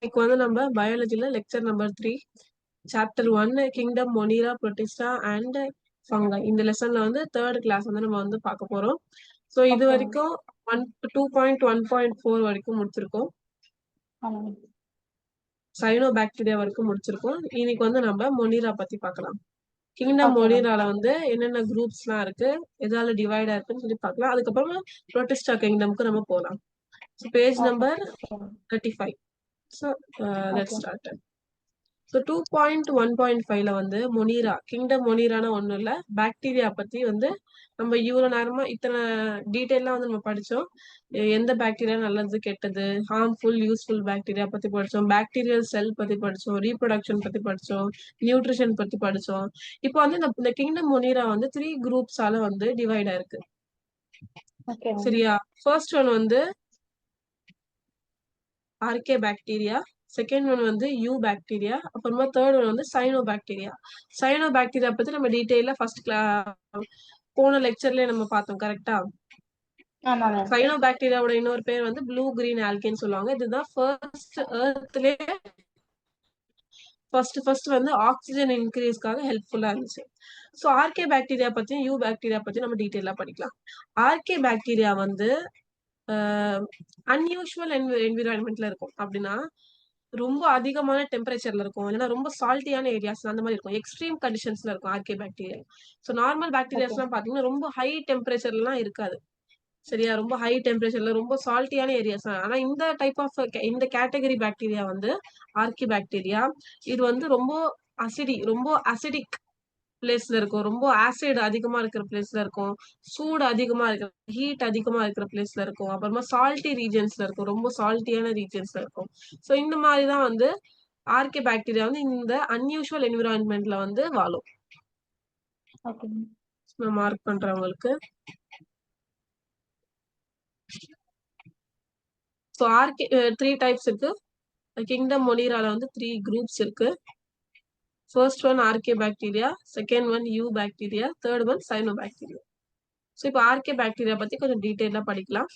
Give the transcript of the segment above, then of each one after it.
இன்னைக்கு வந்து நம்ம பயாலஜில lecture number 3 chapter 1 kingdom Monera Protista and fungi. இந்த லெசன்ல வந்து தேர்ட் கிளாஸ் வந்து நம்ம வந்து பார்க்க போறோம். ஸோ இது ஓகே வரைக்கும் 2.1.4 வரைக்கும் முடிச்சிருக்கோம். சைனோ பாக்டீரியா வரைக்கும் முடிச்சிருக்கோம். இன்னைக்கு வந்து நம்ம மொனிரா பத்தி பார்க்கலாம். கிங்டம் ஓகே மேம் மொனிரால வந்து என்னென்ன குரூப்ஸ்லாம் இருக்கு, எதால டிவைடா இருக்குன்னு சொல்லி பார்க்கலாம். அதுக்கப்புறமா புரோட்டிஸ்டா கிங்டம்க்கு நம்ம போகலாம். So page number 35. So let's okay start. So 2.1.5ல வந்து மொனிரா கிங்டம் மொனிரான ஒன்றும் இல்லை, பாக்டீரியா பத்தி வந்து நம்ம இவ்வளோ நேரமா இத்தனை டீட்டெயிலாம் வந்து நம்ம படிச்சோம். எந்த பாக்டீரியா நல்லது கெட்டது, ஹார்ம்ஃபுல் யூஸ்ஃபுல் பாக்டீரியா பத்தி படிச்சோம், பாக்டீரியல் செல் பத்தி படிச்சோம், ரீப்ரொடக்ஷன் பத்தி படிச்சோம், நியூட்ரிஷன் பத்தி படிச்சோம். இப்போ வந்து இந்த கிங்டம் மொனிரா வந்து 3 குரூப்ஸால வந்து டிவைட் ஆயிருக்கு. ஓகே மேம் சரியா? ஃபர்ஸ்ட் ஒன் வந்து ஆர்கே பாக்டீரியா, செகண்ட் ஒன் வந்து யூ பாக்டீரியா, அப்புறமா தேர்ட் ஒன் வந்து சைனோ பாக்டீரியா. சைனோ பாக்டீரியா பத்தி நம்ம டீட்டெயிலா போன லெக்சர்லயே நம்ம பார்த்தோம். கரெக்டா? ஆமா மேம் சைனோ பாக்டீரியாவோட இன்னொரு பேர் வந்து ப்ளூ கிரீன் ஆல்கேன்னு சொல்லுவாங்க. இதுதான் ஃபர்ஸ்ட் எர்த்லயே ஃபர்ஸ்ட் வந்து ஆக்சிஜன் இன்க்ரீஸ்க்காக ஹெல்ப்ஃபுல்லா இருந்துச்சு. ஸோ ஆர்கே பாக்டீரியா பத்தியும் யூ பாக்டீரியா பத்தி நம்ம டீட்டெயிலா படிக்கலாம். ஆர்கே பாக்டீரியா வந்து அன்யூஷுவல் என்விரான்மெண்ட்ல இருக்கும். அப்படின்னா ரொம்ப அதிகமான டெம்பரேச்சர்ல இருக்கும், இல்லைன்னா ரொம்ப சால்ட்டியான ஏரியாஸ் அந்த மாதிரி இருக்கும். எக்ஸ்ட்ரீம் கண்டிஷன்ஸ்ல இருக்கும் archaebacteria. So normal bacterias okay எல்லாம் பாத்தீங்கன்னா ரொம்ப ஹை டெம்பரேச்சர்லாம் இருக்காது. சரியா? ரொம்ப ஹை டெம்பரேச்சர்ல ரொம்ப சால்ட்டியான ஏரியாஸ். ஆனா இந்த டைப் ஆஃப் இந்த கேட்டகரி பாக்டீரியா வந்து ஆர்கி பாக்டீரியா, இது வந்து ரொம்ப அசிடிக் பிளேஸ்ல இருக்கும், ரொம்ப ஆசிட் அதிகமா இருக்கிற பிளேஸ்ல இருக்கும், சூடு அதிகமா இருக்கிற ஹீட் அதிகமா இருக்கிற பிளேஸ்ல இருக்கும், அப்புறமா சால்ட்டி ரீஜன்ஸ்ல இருக்கும், ரொம்ப சால்ட்டியான ரீஜன்ஸ்ல இருக்கும். ஸோ இந்த மாதிரிதான் வந்து ஆர்கே பாக்டீரியா வந்து இந்த அன்யூஷுவல் என்விரான்மெண்ட்ல வந்து வாழும். ஓகே நான் மார்க் பண்றேன் உங்களுக்கு. ஸோ ஆர்கே 3 டைப்ஸ் இருக்கு. கிங்டம் மொனிரால வந்து 3 குரூப்ஸ் இருக்கு. First one archaebacteria, second one eubacteria, third one cyanobacteria. So இப்போ ஆர்கே பாக்டீரியா பத்தி கொஞ்சம் டீட்டெயிலா படிக்கலாம்.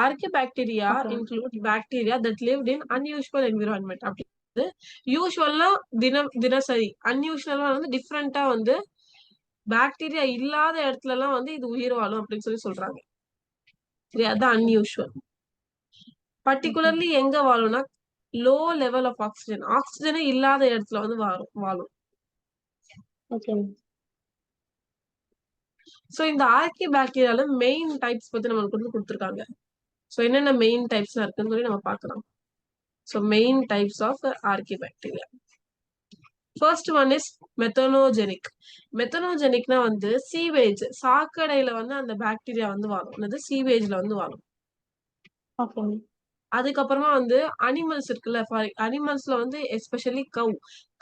Archaebacteria okay include bacteria that lived in unusual environment. அப்படி யூஸ்வல்னா தினசரி, அன்யூஷுவலா வந்து டிஃப்ரெண்டா வந்து பாக்டீரியா இல்லாத இடத்துல எல்லாம் வந்து இது உயிர் வாழும் அப்படின்னு சொல்லி சொல்றாங்க. சரி, அதான் அன்யூஷுவல். பர்டிகுலர்லி எங்க வாழும்னா லோ லெவல் ஆஃப் ஆக்சிஜன், ஆக்சிஜனே இல்லாத இடத்துல வந்து வாழும். ஓகே சோ இந்த ஆர்கே பாக்டீரியால மெயின் டைப்ஸ் பத்தி நம்மளுக்கு வந்து கொடுத்துருக்காங்க. சோ என்னென்ன மெயின் டைப்ஸ் இருக்குன்னு சொல்லி நம்ம பார்க்கலாம். So main types of archaebacteria. First one is methanogenic. மெத்தனோஜெனிக்னா வந்து சீவேஜ், சாக்கடையில வந்து அந்த பாக்டீரியா வந்து வாழும். அது சீவேஜ்ல வந்து வாழும். ஓகே அதுக்கப்புறமா வந்து அனிமல்ஸ் இருக்குல்ல, அனிமல்ஸ்ல வந்து எஸ்பெஷலி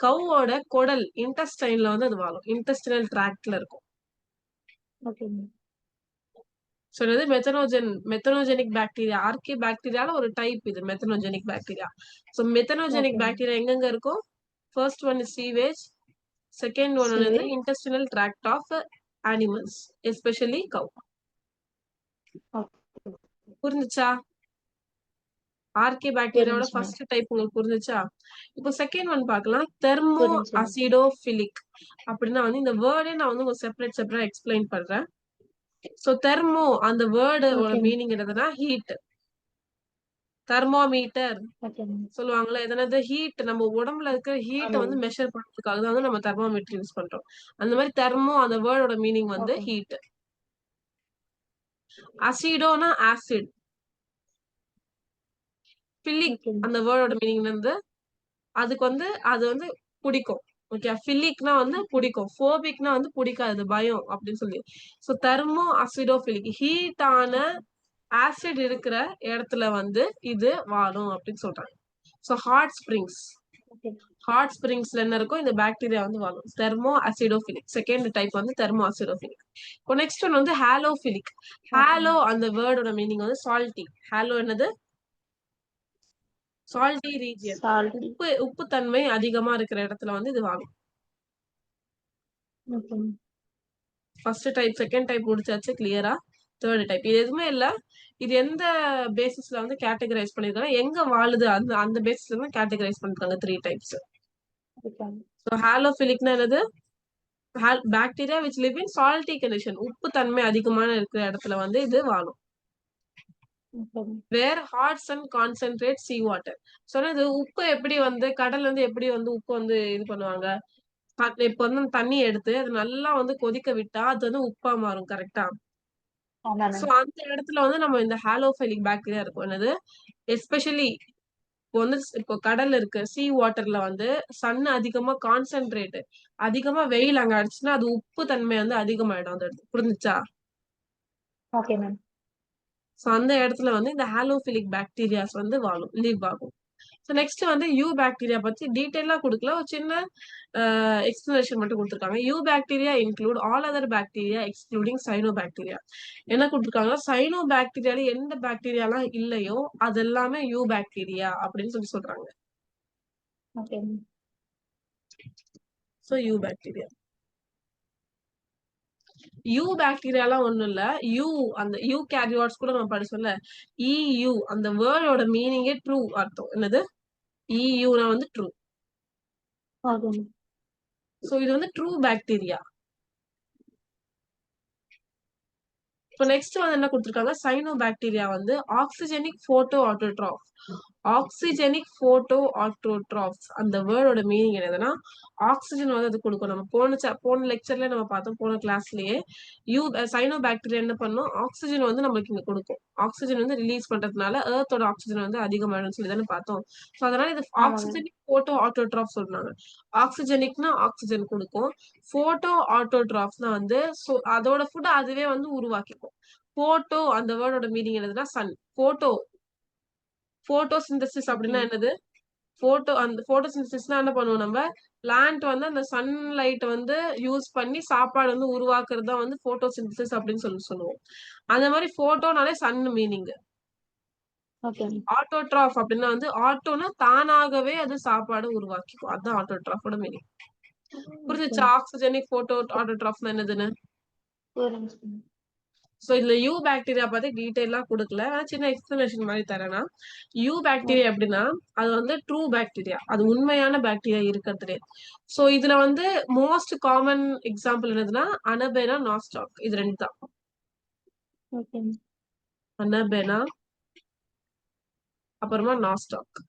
கவ்வோட குடல் இன்டெஸ்டைன்ல வந்து அது வாழும். இன்டெஸ்டினல் ட்ராக்ட்ல இருக்கும். ஓகே சொல்றது மெத்தனோஜெனிக் பாக்டீரியா. ஆர்கே பாக்டீரியால ஒரு டைப் இது methanogenic bacteria. So methanogenic okay bacteria எங்கெங்க இருக்கும்? First one is sewage, second one வந்து சரி intestinal tract of animals, especially cow. புரிஞ்சுச்சா? ஆர்கே பாக்டீரியாவோட புரிஞ்சுச்சு மேம் ஃபர்ஸ்ட் டைப் உங்களுக்கு புரிஞ்சுச்சா? இப்போ செகண்ட் ஒன் பார்க்கலாம். தெர்மோ புரிஞ்சுச்சு மேம் அசிடோபிலிக். அப்படின்னா வந்து இந்த வேர்டே நான் வந்து உங்களுக்கு செப்பரேட்டா எக்ஸ்பிளைன் பண்றேன். சோ தெர்மோ அந்த வேர்டோட ஓகே மீனிங் என்னதுன்னா ஹீட். தெர்மோமீட்டர் ஓகே சொல்லுவாங்கல்ல, எதனாவது ஹீட், நம்ம உடம்புல இருக்கிற ஹீட்டை ஆமா வந்து மெஷர் பண்றதுக்காக தான் வந்து நம்ம தெர்மோமீட்டர் யூஸ் பண்றோம். அந்த மாதிரி தெர்மோ அந்த வேர்டோட மீனிங் வந்து ஓகே ஹீட். அசிடோனா ஆசிட். பிலிக் ஓகே அந்த வேர்டோட மீனிங் வந்து அதுக்கு வந்து அது வந்து பிடிக்கும். ஓகே, பிலிக்னா வந்து பிடிக்கும், ஃபோபிக்னா வந்து பிடிக்காது, பயம் அப்படின்னு சொல்லி. சோ தெர்மோ அசிடோபிலிக், ஹீட்டான ஆசிட் இருக்கிற இடத்துல வந்து இது வாழும் அப்படின்னு சொல்றாங்க. So hot springs, okay hot ஸ்பிரிங்ஸ்ல என்ன இருக்கும்? இந்த பாக்டீரியா வந்து வாழும். தெர்மோ அசிடோபிலிக் செகண்ட் டைப் வந்து தெர்மோ அசிடோபிலிக். இப்போ நெக்ஸ்ட் ஒன் வந்து ஹாலோபிலிக். ஓகே ஹாலோ அந்த வேர்டோட மீனிங் வந்து சால்ட்டி. ஹாலோ என்னது? Salty region. சால்ட்டி உப்பு தன்மை அதிகமா இருக்கிற இடத்துல வந்து இது வாழும். Okay first type second type முடிச்சாச்சு கிளியரா. தேர்ட் டைப் இது எதுவுமே இல்ல, இது எந்த பேசிஸ்ல வந்து கேட்டகரைஸ் பண்ணிருக்காங்க, எங்க வாழுது அந்த அந்த பேசிஸ்ல தான் கேட்டகரைஸ் பண்ணிருக்காங்க 3 டைப்ஸ். Okay. ஸோ ஹாலோஃபிலிக்னா என்னது? Bacteria which live in salty condition. உப்பு தன்மை அதிகமான இருக்கிற இடத்துல வந்து இது வாழும். Okay. Where hots and concentrate sea water. சொன்னது உப்பு எப்படி வந்து கடல்ல இருந்து எப்படி வந்து உப்பு வந்து இது பண்ணுவாங்க, இப்ப வந்து தண்ணி எடுத்து அது நல்லா வந்து கொதிக்க விட்டா அது வந்து உப்பா மாறும். கரெக்டா? ஆமா சோ மேம். அந்த இடத்துல வந்து நம்ம இந்த ஹாலோஃபைலிக் பாக்டீரியா இருக்கும். என்னது? எஸ்பெஷலி இப்போ வந்து இப்போ கடல் இருக்கு, சீ வாட்டர்ல வந்து சன் அதிகமா கான்சென்ட்ரேட் அதிகமா வெயில் அங்க அடிச்சுன்னா அது உப்பு தன்மை வந்து அதிகமாயிடும் அந்த இடத்துல. புரிஞ்சுச்சா? Okay ma'am. சோ அந்த இடத்துல வந்து இந்த ஹாலோஃபிலிக் பாக்டீரியாஸ் வந்து லீவ் ஆகும். ஸோ நெக்ஸ்ட் வந்து யூ பாக்டீரியா பத்தி டீட்டெயிலா கொடுக்கல, ஒரு சின்ன எக்ஸ்பிளனேஷன் மட்டும் கொடுத்துருக்காங்க. You bacteria include all other bacteria excluding cyano bacteria. என்ன கொடுத்துருக்காங்க? சைனோ பாக்டீரியால எந்த பாக்டீரியாலாம் இல்லையோ அது எல்லாமே யூ பாக்டீரியா அப்படின்னு சொல்லி சொல்றாங்க. Okay ma'am. So eubacteria. யூ பாக்டீரியாலாம் ஒண்ணும் இல்ல. யூ அந்த யூ கேரியாட்ஸ் கூட நம்ம படிச்சோம்ல. இயூ அந்த வேர்டோட மீனிங்கே ட்ரூ அர்த்தம். என்னது? இயூனா வந்து ட்ரூ. Okay ma'am. சோ இது வந்து ட்ரூ பாக்டீரியா. இப்போ நெக்ஸ்ட் வந்து என்ன கொடுத்துருக்காங்க? சைனோ பாக்டீரியா வந்து ஆக்சிஜெனிக் போட்டோ ஆட்டோட்ராஃப். ஆக்சிஜெனிக் போட்டோ ஆட்டோட்ராஃப்ஸ் அந்த வேர்டோட மீனிங் என்னதுன்னா ஆக்சிஜன் வந்து அது கொடுக்கும். நம்ம போன லெக்சர்ல நம்ம பார்த்தோம், போன கிளாஸ்லயே சைனோ பாக்டீரியா என்ன பண்ணும்? ஆக்சிஜன் வந்து நம்மளுக்கு இங்க கொடுக்கும். ஆக்சிஜன் வந்து ரிலீஸ் பண்றதுனால எர்த்தோட ஆக்சிஜன் வந்து அதிகமாயிடும் சொல்லி தானே பார்த்தோம். ஸோ அதனால இது ஆமா மேம். ஆக்சிஜனிக் போட்டோ ஆட்டோட்ராஃப் சொல்றாங்க. ஆக்சிஜனிக்னா ஆக்சிஜன் கொடுக்கும், போட்டோ ஆட்டோட்ராஃப்னா வந்து அதோட ஃபுட் அதுவே வந்து உருவாக்கிக்கும். போட்டோ அந்த வேர்டோட மீனிங் என்னதுன்னா சன். போட்டோசிந்தசிஸ் அப்படின்னா ஓகே. என்னது? அந்த போட்டோசிந்தசிஸ்னா என்ன பண்ணுவோம் நம்ம? பிளான்ட் வந்து அந்த சன்லைட் வந்து யூஸ் பண்ணி சாப்பாடு வந்து உருவாக்குறது தான் வந்து போட்டோசிந்தசிஸ் அப்படின்னு சொல்லுவோம். அந்த மாதிரி போட்டோனாலே sun meaning. Okay ma'am. Autotroph அப்படின்னா வந்து ஆட்டோனா தானாகவே அது சாப்பாடு உருவாக்கிக்கும். அதுதான் ஆட்டோட்ராஃபோட மீனிங். ஓகே. புரிஞ்சுச்சா? ஆக்சிஜனிக் போட்டோ ஆட்டோட்ராஃப்னா என்னதுன்னு? புரிஞ்சுச்சு மேம். சோ இதுல யூ பாக்டீரியா பத்தி டீடைலா கொடுக்கல, ஆனா சின்ன எக்ஸ்பிளனேஷன் மாதிரி தரேன்னா, யூ பாக்டீரியா ஓகே. அப்படின்னா அது வந்து ட்ரூ பாக்டீரியா, அது உண்மையான பாக்டீரியா இருக்கிறதுலே. சோ இதுல வந்து மோஸ்ட் காமன் எக்ஸாம்பிள் என்னதுன்னா அனபேனா, நாஸ்டாக். இது ரெண்டு தான். Okay ma'am. அனபேனா அப்புறமா நாஸ்டாக்.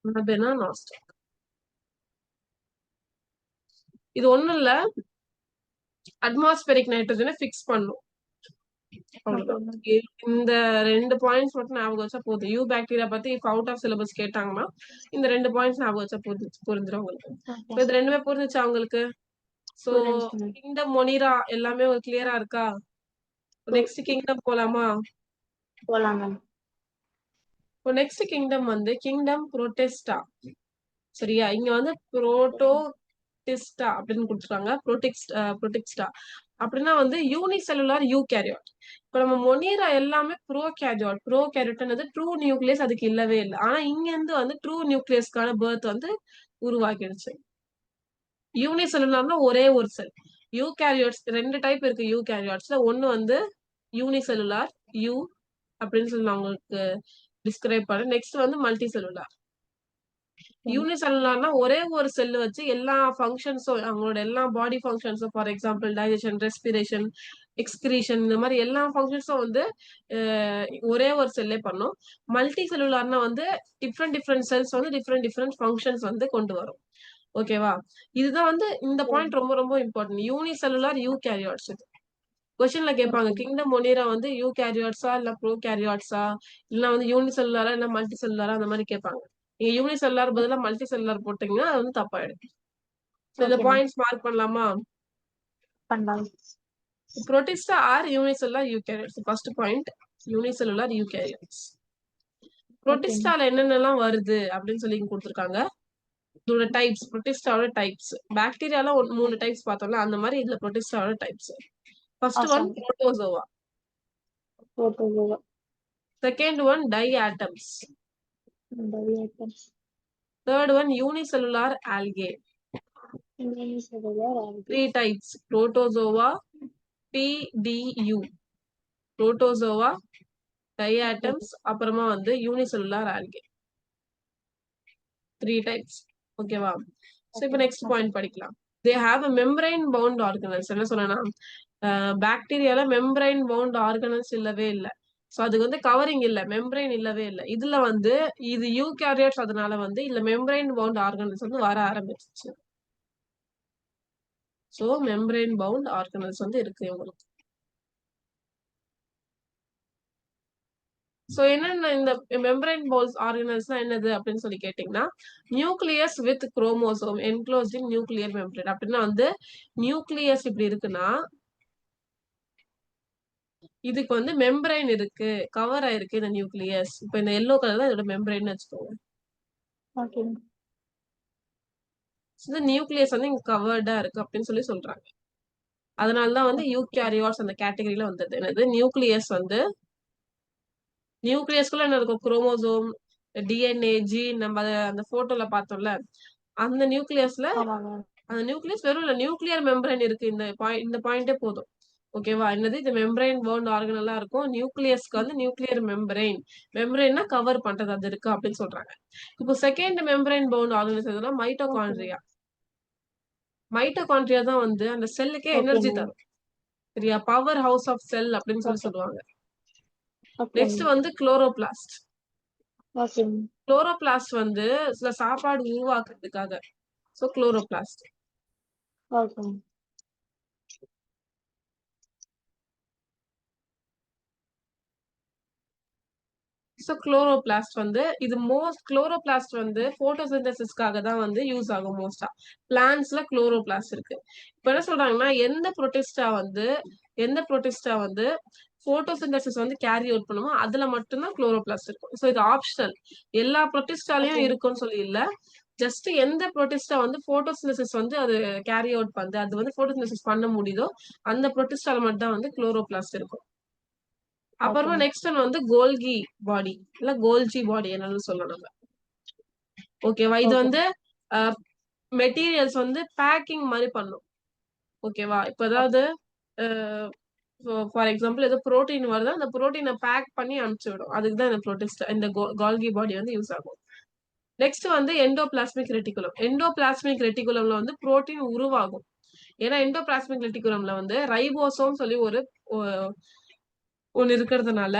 Anabaena, Nasdaq. இது ஒண்ணும் இல்ல, அட்மாஸ்பரிக் நைட்ரஜனை ஃபிக்ஸ் பண்ணும். ஓகே அவ்வளவுதான். மேம். இந்த 2 பாயிண்ட்ஸ் மட்டும் ஞாபகம் வச்சா போதும். யூ பாக்டீரியா பத்தி இப்ப அவுட் ஆஃப் சிலபஸ் கேட்டாங்கன்னா இந்த 2 பாயிண்ட்ஸ் ஞாபகம் வச்சா புரிஞ்சிடும் உங்களுக்கு. ஓகே. இப்ப இது ரெண்டுமே புரிஞ்சுச்சா உங்களுக்கு? சோ புரிஞ்சுச்சு மேம். கிங்டம் மொனிரா எல்லாமே ஒரு கிளியரா இருக்கா? நெக்ஸ்ட் கிங்டம் போலாமா? போலாம் மேம். இப்போ நெக்ஸ்ட் கிங்டம் வந்து கிங்டம் புரோட்டெஸ்டா. சரியா? இங்க வந்து புரோட்டோடிஸ்டா அப்படின்னு கொடுத்துருக்காங்க. புரோட்டிக்ஸ்டா அப்படின்னா வந்து யூனிசெல்லுலார் யூகேரியாட். இப்ப நம்ம மொனீரா எல்லாமே ப்ரோகேரியாட் ட்ரூ நியூக்ளியஸ் அதுக்கு இல்லவே இல்லை. ஆனா இங்க இருந்து வந்து ட்ரூ நியூக்ளியஸ்க்கான பர்த் வந்து உருவாக்கிடுச்சு. யூனிசெல்லுலார்னா ஒரே ஒரு செல். யூகேரியாட்ஸ் 2 டைப் இருக்கு. யூகேரியாட்ஸ்ல ஒன்னு வந்து யூனிசெல்லுலார் யூ அப்படின்னு சொல்லி நான் உங்களுக்கு டிஸ்கிரைப் பண்ணேன். நெக்ஸ்ட் வந்து மல்டி செல்லுலார். யூனிசெல்லுலார்னா ஒரே ஒரு செல் வச்சு எல்லா ஃபங்க்ஷன்ஸும் அவங்களோட எல்லா பாடி ஃபங்க்ஷன்ஸும், for example digestion, respiration, excretion இந்த மாதிரி எல்லா ஃபங்க்ஷன்ஸும் வந்து ஒரே ஒரு செல்லே பண்ணும். மல்டி செல்லுலார்னா வந்து டிஃப்ரெண்ட் செல்ஸ் வந்து டிஃப்ரெண்ட் ஃபங்க்ஷன்ஸ் வந்து கொண்டு வரும். ஓகேவா? இதுதான் வந்து இந்த பாயிண்ட் ரொம்ப ரொம்ப இம்பார்ட்டன்ட். Unicellular you கேரியாட்ஸ். இது கொஸ்டின்ல கேட்பாங்க, ஓகே. கிங்டம் மொனீரா வந்து யூ கேரியாட்ஸா இல்ல ப்ரோ கேரியாட்ஸா இல்ல வந்து யூனிசெல்லுலாரா இல்ல மல்டி செல்லுலாரா அந்த மாதிரி கேட்பாங்க. நீங்க யூனிசெல்லுலார் பதிலா மல்டி செல்லுலார் போட்டீங்கன்னா அது வந்து தப்பாயிடும். சோ இந்த ஓகே மேம். பாயிண்ட்ஸ் மார்க் பண்ணலாமா? பண்ணலாம். Protista are unicellular eukaryotes. First point unicellular eukaryotes. Okay ma'am. புரோட்டிஸ்டால என்னென்னலாம் வருது அப்படின்னு சொல்லி கொடுத்துருக்காங்க. இதோட டைப்ஸ், புரோட்டிஸ்டாவோட டைப்ஸ். பாக்டீரியால 3 டைப்ஸ் பார்த்தோம்ல, அந்த மாதிரி இதுல புரோட்டிஸ்டாவோட types. First one awesome. Protozoa. போட்டு Second one, diatoms. Diatoms. Third one, unicellular algae. Unicellular algae. 3 types, protozoa, PDU. Protozoa, diatoms, அப்புறமா வந்து unicellular algae. 3 types. ஓகேவா? So இப்போ next point படிக்கலாம். They have a membrane bound organelles. என்ன சொன்னா பாக்டீரியால membrane bound organelles இல்லவே இல்ல. சோ அதுக்கு வந்து கவரிங் இல்ல, மெம்பரைன் இல்லவே இல்ல. இதுல வந்து இது யூகாரியோட்ஸ், அதனால வந்து இல்ல மெம்பரைன் பவுண்ட் ஆர்கனல்ஸ் வந்து வர ஆரம்பிச்சிச்சு. சோ மெம்பரைன் பவுண்ட் ஆர்கனல்ஸ் வந்து இருக்கு உங்களுக்கு. சோ என்னென்ன இந்த மெம்பரைன் பவுண்ட் ஆர்கனல்ஸ்னா என்னது அப்படின்னு சொல்லி கேட்டீங்கன்னா, nucleus with chromosome enclosed in nuclear membrane. அப்படின்னா வந்து நியூக்ளியஸ் இப்படி இருக்குன்னா இதுக்கு வந்து மெம்பரைன் இருக்கு, கவர் ஆயிருக்கு இந்த நியூக்ளியஸ். இப்ப இந்த எல்லோ கலர் தான் இதோட மெம்பரைன் வச்சுக்கோங்க. Okay. இந்த நியூக்ளியஸ் வந்து இங்க கவர்டா இருக்கு அப்படின்னு சொல்லி சொல்றாங்க. அதனாலதான் வந்து யூகாரியோட்ஸ் அந்த கேட்டகரியில வந்தது. என்னது நியூக்ளியஸ் வந்து நியூக்ளியஸ்குள்ள என்ன இருக்கும், குரோமோசோம், டிஎன்ஏ, ஜீன், நம்ம அந்த போட்டோல பார்த்தோம்ல அந்த நியூக்ளியஸ்ல, ஆமாங்க. அந்த நியூக்ளியஸ் வெறும் இல்ல, நியூக்ளியர் மெம்பரைன் இருக்கு. இந்த பாயிண்டே போதும். ஓகேவா? என்னது இது மெம்பரைன் பவுண்ட் ஆர்கனலா இருக்கும். நியூக்ளியஸ்க்கு வந்து நியூக்ளியர் மெம்பரைன்னா கவர் பண்றது அது இருக்கு அப்படின்னு சொல்றாங்க. இப்போ செகண்ட் மெம்பரைன் பவுண்ட் ஆர்கனல்ஸ் எதுனா மைட்டோகாண்ட்ரியா. மைட்டோகாண்ட்ரியா தான் வந்து அந்த செல்லுக்கே எனர்ஜி தரும். சரியா? பவர் ஹவுஸ் ஆஃப் செல் அப்படின்னு சொல்லி சொல்லுவாங்க. நெக்ஸ்ட் வந்து குளோரோபிளாஸ்ட். குளோரோபிளாஸ்ட் வந்து சில சாப்பாடு உருவாக்குறதுக்காக. So chloroplast. சோ குளோரோபிளாஸ்ட் வந்து இது குளோரோபிளாஸ்ட் வந்து போட்டோசிந்தசிஸ்க்காக தான் வந்து யூஸ் ஆகும் மோஸ்டா. பிளான்ட்ஸ்ல குளோரோபிளாஸ்ட் இருக்கு. இப்ப என்ன சொல்றாங்கன்னா எந்த புரோட்டிஸ்டா வந்து போட்டோசிந்தசிஸ் வந்து கேரி அவுட் பண்ணுமோ அதுல மட்டும்தான் குளோரோபிளாஸ்ட் இருக்கும். சோ இது ஆப்ஷனல். எல்லா புரோட்டிஸ்டாலயும் இருக்கும்னு சொல்லி இல்ல. ஜஸ்ட் எந்த புரோட்டிஸ்டா வந்து போட்டோசிந்தசிஸ் வந்து அது கேரி அவுட் பண்ணுது, அது வந்து போட்டோசிந்தசிஸ் பண்ண முடியுதோ அந்த புரோட்டிஸ்டால மட்டும் தான் வந்து குளோரோபிளாஸ்ட் இருக்கும். அப்புறமா நெக்ஸ்ட் ஒன் வந்து கோல்கி பாடி இல்ல கோல்ஜி பாடி என்னன்னு சொல்லணும். ஓகேவா? இது வந்து மெட்டீரியல்ஸ் வந்து பேக்கிங் மாதிரி பண்ணும். ஓகேவா? இப்ப ஏதாவது ஃபார் எக்ஸாம்பிள் ஏதோ புரோட்டீன் வருது, அந்த புரோட்டீனை பேக் பண்ணி அனுப்பிச்சு விடும். அதுக்கு தான் இந்த புரோட்டிஸ்ட், இந்த கோல்கி பாடி வந்து யூஸ் ஆகும். நெக்ஸ்ட் வந்து எண்டோபிளாஸ்மிக் ரெட்டிகுலம். எண்டோபிளாஸ்மிக் ரெட்டிகுலம்ல வந்து புரோட்டீன் உருவாகும். ஏன்னா எண்டோபிளாஸ்மிக் ரெட்டிகுலம்ல வந்து ரைபோசோம் சொல்லி ஒன்னு இருக்கிறதுனால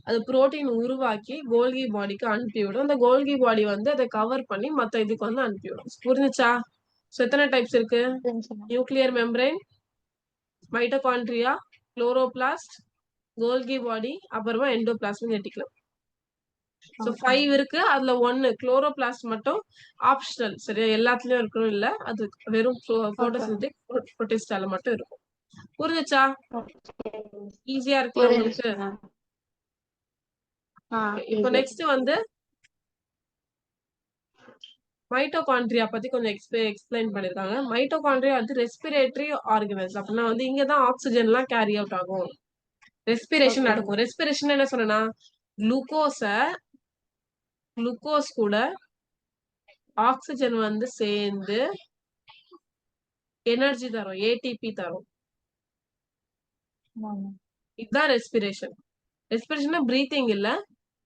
அது புரோட்டீன் உருவாக்கி கோல்கி பாடிக்கு அனுப்பிவிடும். அந்த கோல்கி பாடி வந்து அதை கவர் பண்ணி மத்த இதுக்கு வந்து அனுப்பிவிடும். புரிஞ்சுச்சா? சோ எத்தனை டைப்ஸ் இருக்கு? Nuclear membrane, mitochondria, chloroplast, Golgi body, அப்புறமா எண்டோபிளாஸ்மிக் ரெட்டிகுலம். சோ 5 இருக்கு. அதுல 1 குளோரோபிளாஸ்ட் மட்டும் ஆப்ஷனல். சரியா? எல்லாத்துலயும் இருக்கணும் இல்ல, அது வெறும் போட்டோசிந்தடிக் புரோட்டிஸ்டால மட்டும் இருக்கும். புரிஞ்சுச்சா? ஈஸியா இருக்குல்ல உங்களுக்கு? இப்போ நெக்ஸ்ட் வந்து மைட்டோகாண்ட்ரியா பத்தி கொஞ்சம் எக்ஸ்பிளைன் பண்ணிருக்காங்க. மைட்டோகாண்ட்ரியா வந்து ரெஸ்பிரேட்டரி ஆர்கனல்ஸ். அப்படின்னா வந்து இங்கதான் ஆக்சிஜன் எல்லாம் கேரி அவுட் ஆகும், ரெஸ்பிரேஷன் நடக்கும். ரெஸ்பிரேஷன் என்ன சொன்னா குளுக்கோஸ் கூட ஆக்சிஜன் வந்து சேர்ந்து எனர்ஜி தரும், ஏடிபி தரும். இதுதான் ரெஸ்பிரேஷன். ரெஸ்பிரேஷன்னா பிரீத்திங் இல்ல,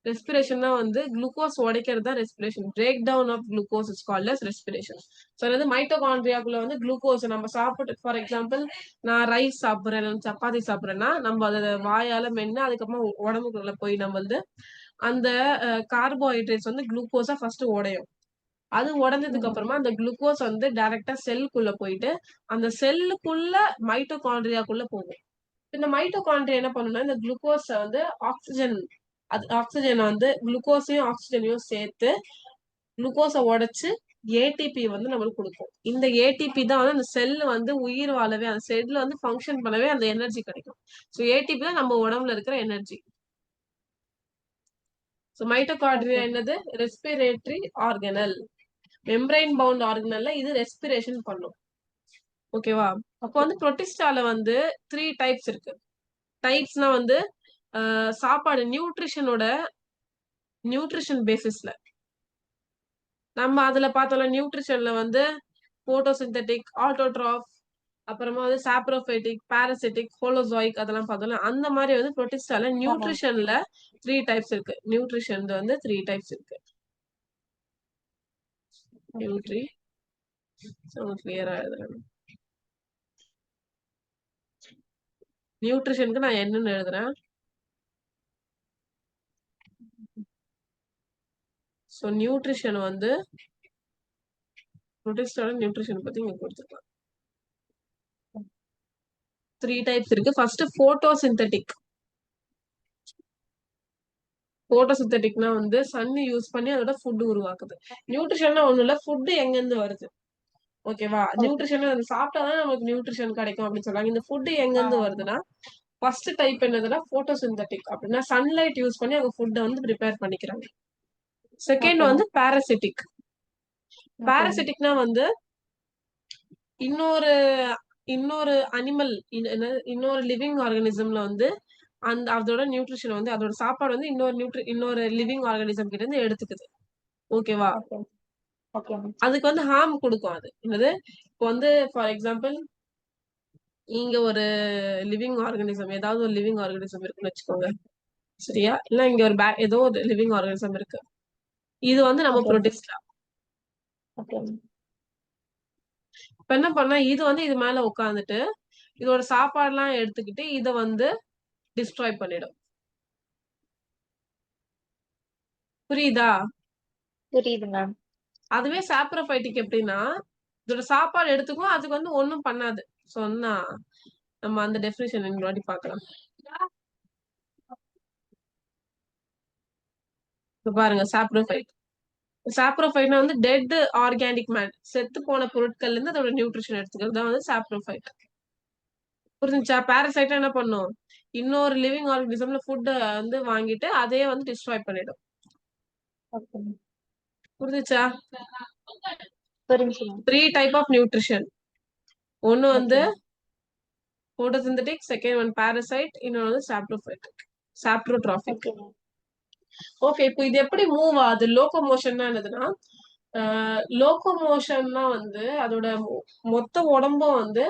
ரெஸ்பிரேஷன் தான் வந்து குளுக்கோஸ் உடைக்கிறது தான் respiration. Break down of glucose is called as respiration. So அதாவது மைட்டோகாண்ட்ரியாக்குள்ள வந்து குளுக்கோஸ் நம்ம சாப்பிட்டு, ஃபார் எக்ஸாம்பிள் நான் ரைஸ் சாப்பிட்றேன், சப்பாத்தி சாப்பிட்றேன்னா நம்ம அதை வாயால மென்னு அதுக்கப்புறமா உடம்புக்குள்ள போய் நம்ம வந்து அந்த கார்போஹைட்ரேட்ஸ் வந்து குளுக்கோஸா ஃபர்ஸ்ட் உடையும். அது உடஞ்சதுக்கு அப்புறமா அந்த குளுக்கோஸ் வந்து டைரக்டா செல்லுக்குள்ள போயிட்டு அந்த செல்லுக்குள்ள மைட்டோகாண்ட்ரியாக்குள்ள போகும். இந்த மைட்டோகாண்ட்ரியா என்ன பண்ணும்னா இந்த குளுக்கோஸ வந்து ஆக்சிஜன் வந்து குளுக்கோஸையும் ஆக்சிஜனையும் சேர்த்து குளுக்கோஸை உடைச்சு ஏடிபி வந்து நம்மளுக்கு கொடுக்கும். இந்த ஏடிபி தான் வந்து அந்த செல் வந்து உயிர் வாழவே, அந்த செல்ல வந்து ஃபங்க்ஷன் பண்ணவே அந்த எனர்ஜி கிடைக்கும். ஸோ ஏடிபி தான் நம்ம உடம்புல இருக்கிற எனர்ஜி. ஸோ மைட்டோகாண்ட்ரியா என்னது? Respiratory organelle. மெம்பரைன் பவுண்ட் ஆர்கனல்ல இது ரெஸ்பிரேஷன் பண்ணும். ஓகேவா? அப்போ வந்து புரோட்டிஸ்டால வந்து 3 டைப்ஸ் இருக்கு. டைப்ஸ்னா வந்து சாப்பாடு நியூட்ரிஷன் பேசிஸ்ல நம்ம அதுல பார்த்தோம்ல நியூட்ரிஷன்ல வந்து போட்டோசிந்தட்டிக், ஆட்டோட்ராஃப், அப்புறமா வந்து சாப்ரோஃபைட்டிக், பாராசிட்டிக், ஹோலோசாயிக் அதெல்லாம் பார்த்தோம்ல அந்த மாதிரி வந்து புரோட்டிஸ்டால ஆமா. நியூட்ரிஷன்ல 3 டைப்ஸ் இருக்கு. நியூட்ரிஷன்ல வந்து 3 டைப்ஸ் இருக்கு. நியூட்ரி கிளியரா எழுதுறேன். நியூட்ரிஷனுக்கு நான் என்னன்னு எழுதுறேன். சோ நியூட்ரிஷன் வந்து புரோட்டிஸ்டால நியூட்ரிஷன் பத்தி இங்க கொடுத்துருக்கலாம். 3 டைப்ஸ் இருக்கு. First photosynthetic. போட்டோசிந்தட்டிக்னா வந்து சன் யூஸ் பண்ணி அதோட ஃபுட் உருவாக்குது. நியூட்ரிஷன்னா ஒண்ணும் இல்ல, ஃபுட் எங்க இருந்து வருது, ஓகேவா? ஓகே. நியூட்ரிஷன் அது சாப்பிட்டாதான் நமக்கு நியூட்ரிஷன் கிடைக்கும் அப்படின்னு சொல்றாங்க. இந்த ஃபுட் எங்க இருந்து ஆமா. வருதுன்னா ஃபர்ஸ்ட் டைப் என்னதுன்னா போட்டோசிந்தட்டிக் அப்படின்னா சன்லைட் யூஸ் பண்ணி அவங்க ஃபுட்டை வந்து ப்ரிப்பேர் பண்ணிக்கிறாங்க. Second okay. வந்து பாராசிட்டிக். ஓகே. பாராசிட்டிக்னா வந்து இன்னொரு இன்னொரு அனிமல் இன்னொரு லிவிங் ஆர்கானிசம்ல வந்து அந்த அதோட நியூட்ரிஷன் வந்து அதோட சாப்பாடு வந்து இன்னொரு லிவிங் ஆர்கானிசம் கிட்ட இருந்து எடுத்துக்குது, ஓகேவா? ஓகே. ஓகே. அதுக்கு வந்து ஹார்ம் கொடுக்கும். அது என்னது, இப்போ வந்து ஃபார் எக்ஸாம்பிள் இங்க ஒரு லிவிங் ஆர்கானிசம் ஏதாவது ஒரு லிவிங் ஆர்கானிசம் இருக்குன்னு வச்சுக்கோங்க, சரியா? இல்ல இங்க ஒரு ஏதோ ஒரு லிவிங் ஆர்கானிசம் இருக்கு. இது வந்து நம்ம ஓகே. புரோட்டிஸ்டா. ஓகே. இப்ப என்ன பண்ணா இது வந்து இது மேல உட்காந்துட்டு இதோட சாப்பாடுலாம் எடுத்துக்கிட்டு இத வந்து டிஸ்ட்ராய் பண்ணிடும். புரியுதா? புரியுது மேம். அதுவே சாப்ரோஃபைட்டிக் எப்படின்னா இதோட சாப்பாடு எடுத்துக்கும், அதுக்கு வந்து ஒண்ணும் பண்ணாது. சொன்னா நம்ம அந்த டெஃபினிஷன் இன்னொரு வாட்டி பார்க்கலாம். இப்ப பாருங்க சாப்ரோஃபைட். சாப்ரோஃபைட்னா வந்து டெட் ஆர்கானிக் மேட், செத்து போன பொருட்கள்ல இருந்து அதோட நியூட்ரிஷன் எடுத்துக்கிறது தான் வந்து சாப்ரோஃபைட். புரிஞ்சுச்சா? பாராசைட் என்ன பண்ணும், இன்னொரு லிவிங் ஆர்கானிசம்ல ஃபுட் வந்து வாங்கிட்டு அதையே வந்து டிஸ்ட்ராய் பண்ணிடும். ஓகே. புரிஞ்சுச்சா? புரிஞ்சு மேம். 3 type of nutrition. ஒன்னு வந்து okay. photosynthetic, second one parasite, இன்னொன்னு வந்து saprophytic, saprotrophic. Okay ma'am. Okay, இப்போ இது எப்படி மூவ் ஆகுது? லோகோமோஷன்னா என்னதுன்னா லோகோமோஷன்னா வந்து அதோட மொத்த உடம்பும் வந்து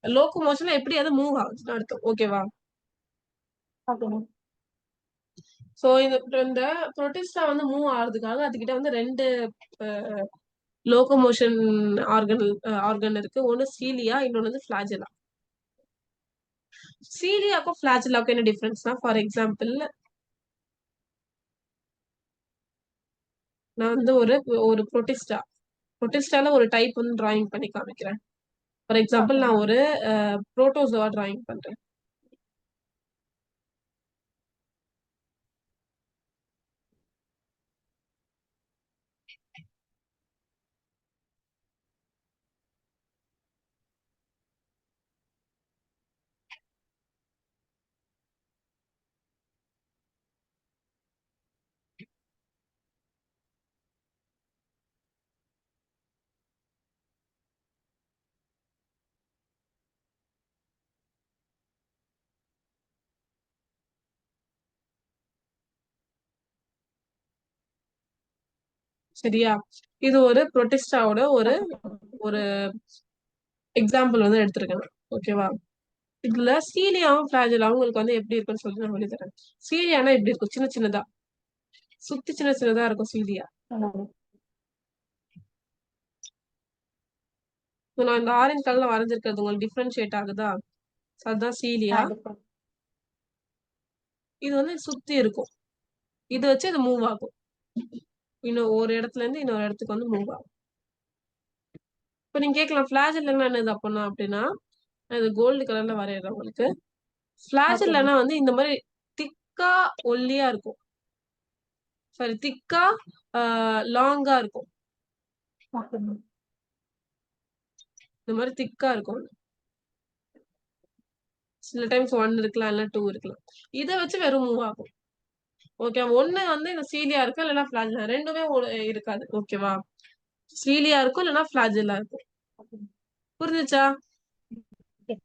லோகோமோஷன்ல எப்படி அது மூவ் ஆகுதுன்னு அர்த்தம், ஓகேவா? Okay ma'am. சோ இந்த புரோட்டிஸ்டா வந்து மூவ் ஆகுறதுக்காக அதுகிட்ட வந்து 2 லோகோமோஷன் ஆர்கன் இருக்கு. ஒன்னு சீலியா, இன்னொன்னு வந்து ஃபிளாஜெல்லா. சீலியாக்கும் ஃபிளாஜெல்லாக்கும் என்ன டிஃபரன்ஸ்னா, ஃபார் எக்ஸாம்பிள் நான் வந்து ஒரு புரோட்டிஸ்டால ஒரு டைப் வந்து டிராயிங் பண்ணி காமிக்கிறேன். ஃபார் ஓகே எக்ஸாம்பிள் நான் மேம். ஒரு புரோட்டோசோவா டிராயிங் பண்றேன். சரியா? இது ஒரு புரோட்டிஸ்டாவோட ஒரு ஓகே. ஒரு எக்ஸாம்பிள் வந்து எடுத்திருக்கேன், ஓகேவா? இதுல சீலியாவும் ஃபிளாஜெல்லாவும் உங்களுக்கு வந்து எப்படி இருக்குன்னு சொல்லிட்டு நான் சொல்லி தரேன். சீலியானா எப்படி இருக்கும், சின்ன சின்னதா சுத்தி சின்ன சின்னதா இருக்கும் சீலியா. ஆமாம். இப்போ நான் இந்த ஆரஞ்சு கலர்ல வரைஞ்சிருக்கிறது உங்களுக்கு டிஃபரன்ஷியேட் ஆகுதா? அதுதான் சீலியா. டிஃபரெண்ட். இது வந்து சுத்தி இருக்கும். இது வச்சு இது மூவ் ஆகும். இன்னும் ஒரு இடத்துல இருந்து இன்னொரு இடத்துக்கு வந்து மூவ் ஆகும். இப்ப நீங்க கேட்கலாம் ஃபிளாஜெல்லா என்னது அப்பனா அப்படின்னா, இது கோல்டு கலர்ல வரையறேன் உங்களுக்கு. Okay ma'am. ஃபிளாஜெல்லானா வந்து இந்த மாதிரி திக்கா ஒல்லியா இருக்கும். சாரி, திக்கா லாங்கா இருக்கும். Okay ma'am. இந்த மாதிரி திக்கா இருக்கும். சில டைம்ஸ் 1 இருக்கலாம், இல்ல 2 இருக்கலாம். இதை வச்சு வெறும் மூவ் ஆகும், ஓகே? ஒண்ணு வந்து இந்த சீலியா இருக்கும், இல்லைன்னா ஃபிளாஜெல்லா. ரெண்டுமே இருக்காது, ஓகேவா? சீலியா இருக்கும், இல்லைன்னா ஃபிளாஜெல்லா இருக்கும். ஓகே. புரிஞ்சுச்சா? ஓகே.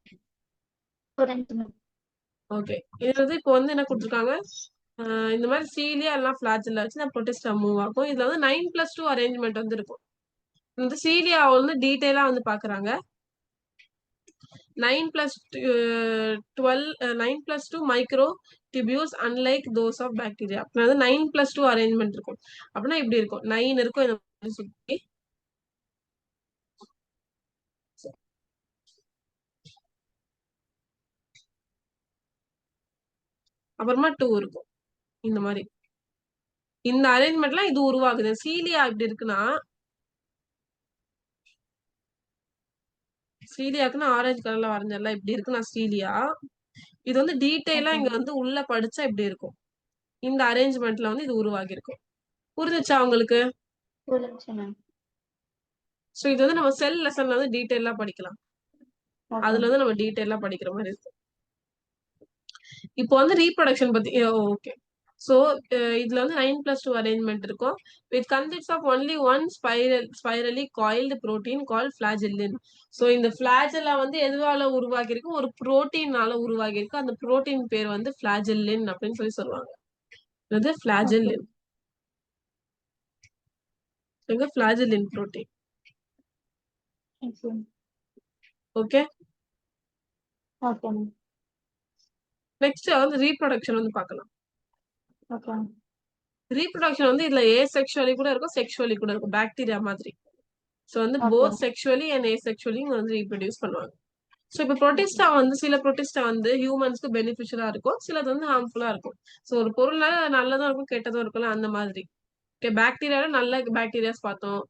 புரிஞ்சு மேம். ஓகே. இது வந்து இப்போ வந்து என்ன குடுத்துருக்காங்க? இந்த மாரி சீலியா எல்லாம் ஃபிளாஜெல்லா வச்சு நான் ப்ரொடிஸ்டா மூவ் ஆகும். இதுல வந்து 9+2 அரேஞ்ச்மெண்ட் வந்து இருக்கும். இந்த சீலியா வந்து டீட்டெயிலா வந்து பாக்குறாங்க. 9 plus 12 9+2 microtubules unlike those of bacteria. அதாவது 9+2 அரேஞ்ச்மெண்ட் இருக்கும். அப்படின்னா இப்படி இருக்கும். 9 இருக்கும் இந்த மாதிரி சுத்தி. அப்புறமா 2 இருக்கும். இந்த மாதிரி. இந்த அரேஞ்ச்மெண்ட்லாம் இது உருவாகுது. சீலியா இப்படி இருக்குன்னா சீலியாக்குன்னா ஆரஞ்சு கலர்ல வரைஞ்சல இப்படி இருக்குன்னா சீலியா. இது வந்து டீட்டெயிலா ஓகே இங்க வந்து உள்ள படிச்சா இப்படி இருக்கும். இந்த அரேஞ்ச்மெண்ட்ல வந்து இது உருவாகி இருக்கும். புரிஞ்சுச்சா உங்களுக்கு? புரிஞ்சுச்சு மேம். சோ இது வந்து நம்ம செல் லெசன்ல வந்து டீட்டெயிலா படிக்கலாம். ஓகே அதுல வந்து நம்ம டீட்டெயிலா படிக்கிற மாதிரி இருக்கு. இப்போ வந்து ரீப்ரொடக்ஷன் பத்தி ஓகே. சோ இதுல வந்து 9+2 அரேஞ்ச்மெண்ட் இருக்கும். With consists of only one spirally coiled protein called flagellin. So இந்த ஃபிளாஜெல்லா வந்து எதுவால உருவாகி இருக்கு? ஒரு புரோட்டீனால உருவாகி இருக்கு. அந்த புரோட்டீன் பேர் வந்து ஃபிளாஜெல்லின் அப்படின்னு சொல்லி சொல்லுவாங்க. இது ஓகே ஃபிளாஜெல்லின். எங்க flagellin protein. Okay okay. Okay ma'am. Next வந்து ரீப்ரொடக்ஷன் வந்து பார்க்கலாம். ஓகே ரீப்ரொடக்ஷன் வந்து இதுல ஏசெக்சுவலி கூட இருக்கும், செக்சுவலி கூட இருக்கும். பாக்டீரியா மாதிரி. சோ வந்து ஓகே போத் செக்சுவலி அண்ட் ஏசெக்சுவலி வந்து ரீப்ரொடியூஸ் பண்ணுவாங்க. சோ இப்ப புரோட்டிஸ்டா வந்து சில புரோட்டிஸ்டா வந்து ஹியூமன்ஸ்க்கு பெனிஃபிஷியலா இருக்கும், சிலது வந்து ஹார்ம்ஃபுல்லா இருக்கும். சோ ஒரு பொருள்னால நல்லதும் இருக்கும் கெட்டதும் இருக்கும்ல அந்த மாதிரி. ஓகே, பாக்டீரியால நல்ல பாக்டீரியாஸ் பார்த்தோம்,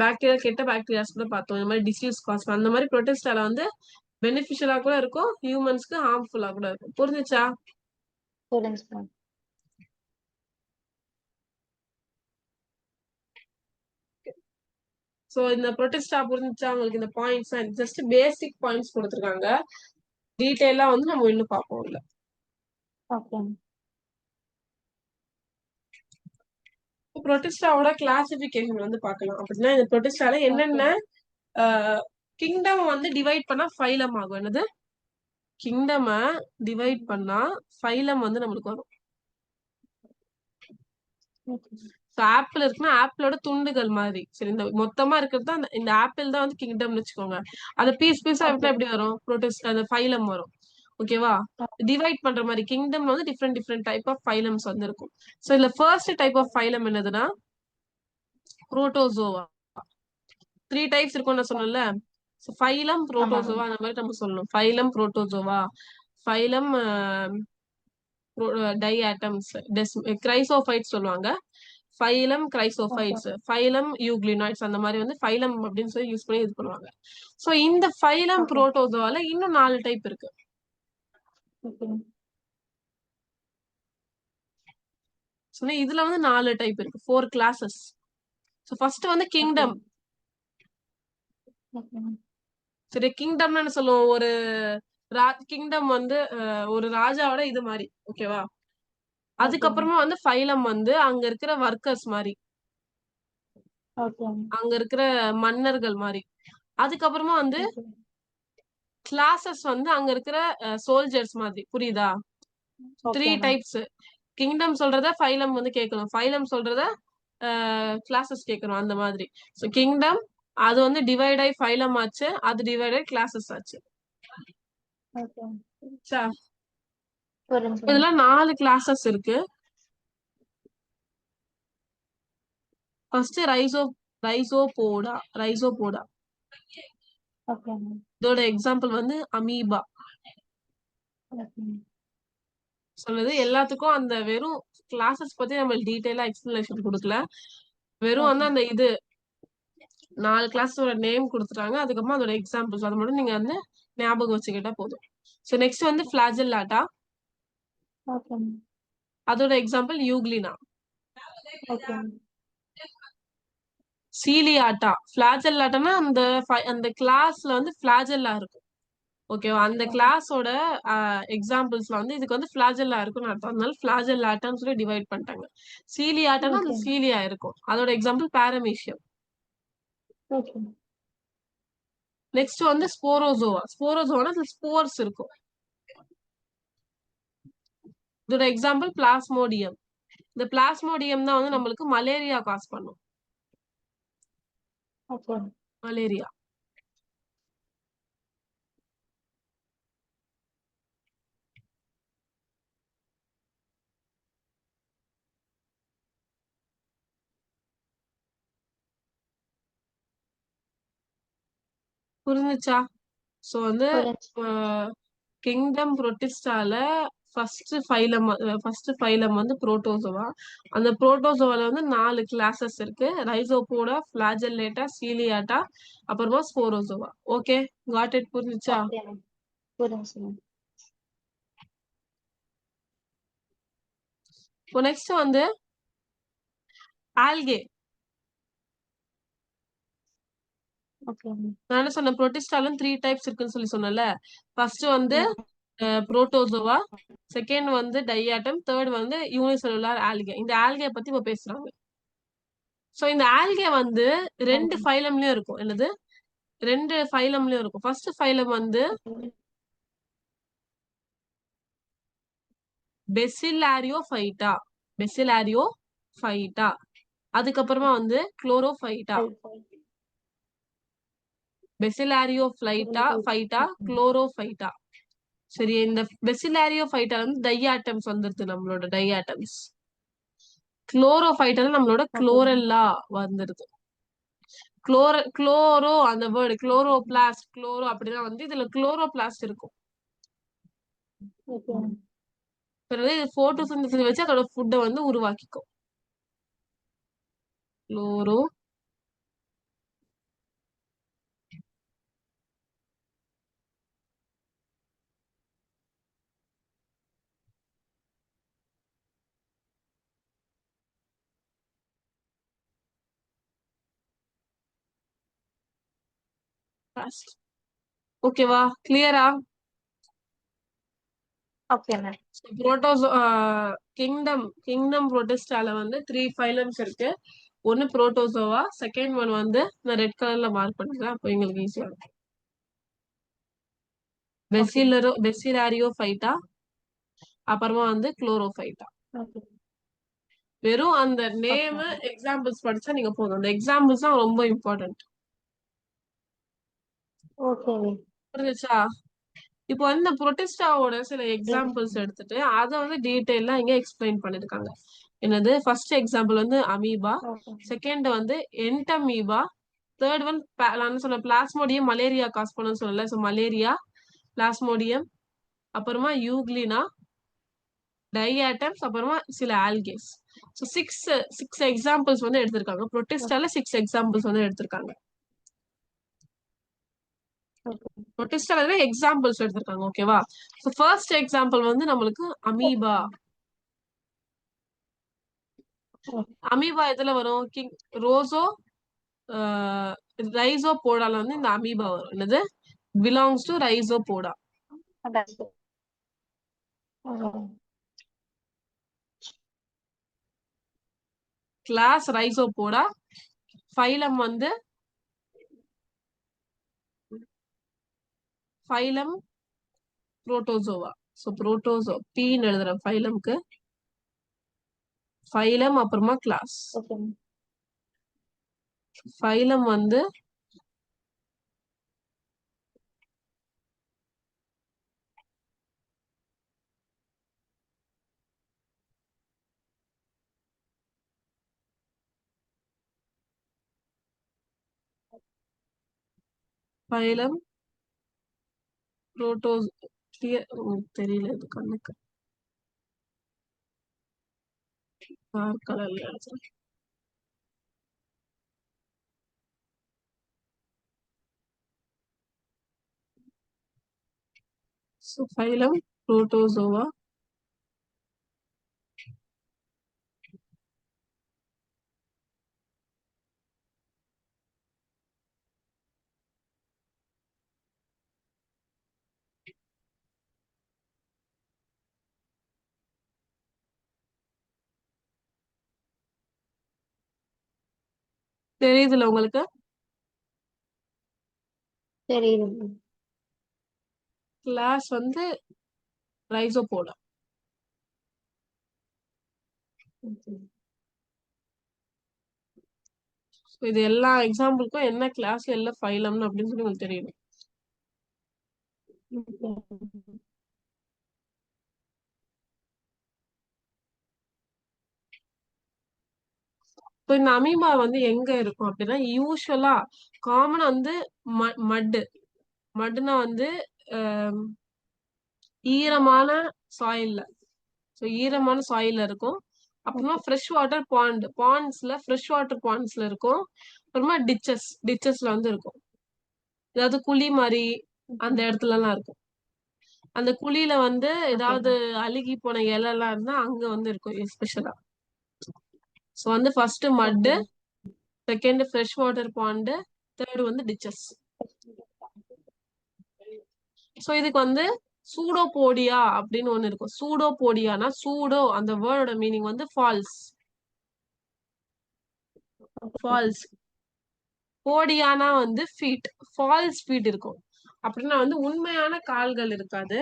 பாக்டீரியா கெட்ட பாக்டீரியாஸ் கூட பார்த்தோம். இந்த மாதிரி டிசீஸ் காஸ் அந்த மாதிரி புரோட்டிஸ்டால வந்து பெனிஃபிஷியலா கூட இருக்கும், ஹியூமன்ஸ்க்கு ஹார்ம்ஃபுல்லா கூட இருக்கும். புரிஞ்சுச்சா? புரிஞ்சுச்சு மேம். சோ இந்த புரோட்டிஸ்டா புரிஞ்சுச்சா உங்களுக்கு? இந்த பாயிண்ட்ஸ் ஜஸ்ட் பேசிக் பாயிண்ட்ஸ் கொடுத்துருக்காங்க. டீடைலா வந்து நம்ம இன்னும் பார்ப்போம் இல்ல. Okay ma'am. புரோட்டிஸ்டாவோட கிளாசிபிகேஷன் வந்து பார்க்கலாம். அப்படின்னா இந்த புரோட்டிஸ்டால ஓகே என்னென்ன கிங்டம் வந்து டிவைட் பண்ணா ஃபைலம் ஆகும். என்னது? கிங்டம் டிவைட் பண்ணா ஃபைலம் வந்து நம்மளுக்கு வரும். ஓகே ஆப்பிள் இருக்குன்னா ஆப்பிளோட துண்டுகள் மாதிரி. சரி, இந்த மொத்தமா இருக்கிறது தான் இந்த ஆப்பிள் தான் வந்து கிங்டம்னு வச்சுக்கோங்க. அது பீஸ் பீஸா ஓகே எப்படி வரும்? புரோட்டிஸ்ட் அந்த ஃபைலம் வரும். ஓகேவா? டிவைட் பண்ற மாதிரி கிங்டம் வந்து different different type of phylums வந்து இருக்கும். சோ இதுல ஃபர்ஸ்ட் டைப் ஆஃப் ஃபைலம் என்னதுன்னா புரோட்டோசோவா. 3 டைப்ஸ் இருக்கும்னு நான் சொன்னேன்ல. ஃபைலம், ஆமா புரோட்டோசோவா, மேம். அந்த மாதிரி நம்ம சொல்லணும். ஃபைலம், புரோட்டோசோவா, ஃபைலம் டைஆட்டம்ஸ், கிரைசோஃபைட்ஸ் சொல்லுவாங்க. ஃபைலம் ஓகே கிரைசோஃபைட்ஸ், ஃபைலம் யூக்ளினாய்ட்ஸ், அந்த மாதிரி வந்து ஃபைலம் அப்படின்னு சொல்லி யூஸ் பண்ணி இது பண்ணுவாங்க. சோ இந்த ஃபைலம் ஓகே புரோட்டோசோவால இன்னும் 4 டைப் இருக்கு. ஓகே சொன்னா இதுல வந்து 4 டைப் இருக்கு, 4 கிளாஸஸ். சோ ஃபர்ஸ்ட் வந்து ஓகே கிங்டம். Okay ma'am. சரி, கிங்டம்னு என்ன சொல்லுவோம்? ஒரு கிங்டம் வந்து ஒரு ராஜாவோட இது மாதிரி. ஓகேவா? Okay ma'am. அதுக்கப்புறமா வந்து ஃபைலம் வந்து அங்க இருக்கிற ஒர்க்கர்ஸ் மாதிரி, ஓகே மேம். அங்க இருக்கிற மன்னர்கள் மாதிரி. அதுக்கப்புறமா வந்து ஓகே கிளாஸஸ் வந்து அங்க இருக்கிற சோல்ஜர்ஸ் மாதிரி. புரியுதா? 3 ஓகே மேம். டைப்ஸ். கிங்டம் சொல்றத ஃபைலம் வந்து கேட்கணும், ஃபைலம் சொல்றத கிளாஸஸ் கேட்கணும், அந்த மாதிரி. சோ கிங்டம் அது வந்து டிவைட் ஆகி ஃபைலம் ஆச்சு, அது டிவைட் ஆகி கிளாஸஸ் ஆச்சு. ஓகே சா, புரிஞ்சுச்சு மேம். இதுல 4 கிளாஸஸ் இருக்கு. First Rhizopoda. Okay ma'am. இதோட எக்ஸாம்பிள் வந்து அமீபா. Okay ma'am. சொல்லுது எல்லாத்துக்கும் அந்த வெறும் கிளாஸஸ் பத்தி நம்ம டீடைலா எக்ஸ்பிளனேஷன் கொடுக்கல. வெறும் ஓகே வந்து அந்த இது 4 கிளாஸோட நேம் கொடுத்துட்டாங்க. அதுக்கப்புறமா அதோட எக்ஸாம்பிள்ஸ் அது மட்டும் நீங்க வந்து ஞாபகம் வச்சுக்கிட்டா போதும். சோ நெக்ஸ்ட் வந்து ஃபிளாஜெல்லாட்டா. Okay ma'am. அதோட example Euglena. Okay ma'am. Ciliata. ஃபிளாஜெல்லாட்டானா அந்த அந்த கிளாஸ்ல வந்து ஃபிளாஜெல்லா இருக்கும். ஓகேவா? அந்த ஓகே கிளாஸோட எக்ஸாம்பிள்ஸ்ல வந்து இதுக்கு வந்து ஃபிளாஜெல்லா இருக்குன்னு அர்த்தம். அதனால ஃபிளாஜெல்லாட்டான்னு சொல்லி டிவைட் பண்ணிட்டாங்க. சீலியாட்டானா அந்த ஓகே சீலியா இருக்கும். அதோட எக்ஸாம்பிள் பாரமீஷியம். ஓகே நெக்ஸ்ட் வந்து ஸ்போரோசோவா. ஸ்போரோசோவானா அதுல ஸ்போர்ஸ் இருக்கும். இதோட எக்ஸாம்பிள் பிளாஸ்மோடியம். இந்த பிளாஸ்மோடியம் தான் வந்து நம்மளுக்கு மலேரியா காஸ் பண்ணும். Okay malaria. புரிஞ்சுச்சா? சோ வந்து புரிஞ்சு கிங்டம் புரோட்டிஸ்டால ஃபர்ஸ்ட் ஃபைலம் வந்து புரோட்டோசோவா. அந்த புரோட்டோசோவால வந்து 4 கிளாஸஸ் இருக்கு. ரைசோபோடா, ஃபிளாஜெல்லேட்டா, சீலியாட்டா, அப்புறமா ஸ்போரோசோவா. Okay, got it? புரிஞ்சுச்சா? ஓகே புரிஞ்சு இப்போ நெக்ஸ்ட் வந்து ஆல்கே. ஓகே நான் என்ன சொன்னேன், புரோட்டிஸ்டாலும் 3 டைப்ஸ் இருக்குன்னு சொல்லி சொன்னேன்ல. ஃபர்ஸ்ட் வந்து புரோட்டோசோவா, செகண்ட் வந்து டையாட்டம், தேர்ட் வந்து யூனிசெல்லுலார் ஆல்கே. இந்த ஆல்கே பத்தி இப்ப பேசுறாங்க. சோ இந்த ஆல்கே வந்து 2 ஃபைலம்லயும் இருக்கும். என்னது? 2 ஃபைலம்லயும் இருக்கும். ஃபர்ஸ்ட் ஃபைலம் வந்து பெசிலாரியோஃபைட்டா. பெசிலாரியோஃபைட்டா. அதுக்கப்புறமா வந்து குளோரோஃபைட்டா. ஃபைட்டா, குளோரோஃபைட்டா. சரி, இந்த பெசிலாரியோஃபைட்டா வந்து டையாட்டம்ஸ் வந்துருது, நம்மளோட டையாட்டம்ஸ். குளோரோஃபைட்டா நம்மளோட குளோரெல்லா வந்துருது. குளோரோ அந்த வேர்டு குளோரோபிளாஸ்ட், குளோரோ அப்படிதான் வந்து இதுல குளோரோபிளாஸ்ட் இருக்கும். பிறகு இது போட்டோசிந்தசிஸ் வச்சு அதோட ஃபுட்டை வந்து உருவாக்கிக்கும். Chloro blast. ஓகேவா? கிளியரா? ஓகே மேம் புரோட்டோசோ கிங்டம் புரோட்டிஸ்டால வந்து 3 ஃபைலம்ஸ் இருக்கு. ஒன்னு புரோட்டோசோவா, செகண்ட் ஒன் வந்து நான் ரெட் கலர்ல மார்க் பண்ணிக்கிறேன், அப்போ எங்களுக்கு ஈஸியா இருக்கும். ஓகே பெசிலாரியோஃபைட்டா, அப்புறமா வந்து குளோரோஃபைட்டா. ஓகே வெறும் அந்த நேம் ஓகே எக்ஸாம்பிள்ஸ் படிச்சா நீங்க போதும். அந்த எக்ஸாம்பிள்ஸ் தான் ரொம்ப இம்பார்ட்டன்ட். ஓகே புரிஞ்சுச்சா? இப்போ வந்து இந்த புரோட்டிஸ்டாவோட சில எக்ஸாம்பிள்ஸ் எடுத்துட்டு அதை வந்து டீடைலா இங்க எக்ஸ்பிளைன் பண்ணிருக்காங்க. என்னது? ஃபர்ஸ்ட் எக்ஸாம்பிள் வந்து அமீபா, ஓகே செகண்ட் வந்து என்டமீபா, தேர்ட் ஒன் நான் சொன்ன பிளாஸ்மோடியம் மலேரியா காஸ் பண்ணுன்னு சொல்லல. ஸோ மலேரியா, பிளாஸ்மோடியம், அப்புறமா யூக்ளினா, டையாட்டம்ஸ், அப்புறமா சில ஆல்கேஸ். ஸோ சிக்ஸ் எக்ஸாம்பிள்ஸ் வந்து எடுத்திருக்காங்க. புரோட்டிஸ்டால 6 எக்ஸாம்பிள்ஸ் வந்து எடுத்திருக்காங்க. ஓகே புரோட்டிஸ்டால எக்ஸாம்பிள்ஸ் எடுத்திருக்காங்க. ஓகேவா? ஸோ ஃபர்ஸ்ட் எக்ஸாம்பிள் வந்து நம்மளுக்கு அமீபா. அமீபா எதுல வரும்? ரோசோ ரைசோபோடால வந்து இந்த அமீபா வரும். என்னது? Belongs to Rhizopoda. Class Rhizopoda. Phylum வந்து ஃபைலம் புரோட்டோசோவா. ஸோ புரோட்டோசோ பீன்னு எழுதுறேன் ஃபைலம்க்கு. ஃபைலம் அப்புறமா கிளாஸ். ஓகே ஃபைலம் வந்து ஃபைலம் புரோட்டோஸ். தெரியல, இது கண்ணுக்கு டார்க் கலர்ல எழுதுறேன். So phylum protozoa. தெரியுதுல உங்களுக்கு? தெரியுது கிளாஸ் வந்து ரைசோபோடா. ஓகே. இது எல்லா எக்ஸாம்பிளுக்கும் என்ன கிளாஸ் என்ன ஃபைலம்னு அப்படின்னு சொல்லி உங்களுக்கு தெரியணும். ஓகே. இப்போ இந்த அமீபா வந்து எங்க இருக்கும் அப்படின்னா யூஸ்வலா காமனா வந்து மட்டு மட்டுனா வந்து ஈரமான சாயில்ல ஈரமான சாயில்ல இருக்கும். அப்புறமா ஃப்ரெஷ் வாட்டர் பாண்ட்ஸ்ல ஃப்ரெஷ் வாட்டர் பாண்ட்ஸ்ல இருக்கும். அப்புறமா டிச்சஸ்ல வந்து இருக்கும். ஏதாவது குழி மாதிரி அந்த இடத்துல எல்லாம் இருக்கும். அந்த குழியில வந்து ஏதாவது அழுகி போன இலை எல்லாம் இருந்தா அங்க வந்து இருக்கும் எஸ்பெஷலா. ஸோ வந்து first mud, second fresh water pond, third வந்து டிச்சஸ். ஸோ இதுக்கு வந்து சூடோபோடியா அப்படின்னு ஒண்ணு இருக்கும். சூடோபோடியானா சூடோ அந்த வேர்டோட மீனிங் வந்து ஃபால்ஸ். போடியானா வந்து ஃபீட், ஃபால்ஸ் ஃபீட் இருக்கும். அப்படின்னா வந்து உண்மையான கால்கள் இருக்காது,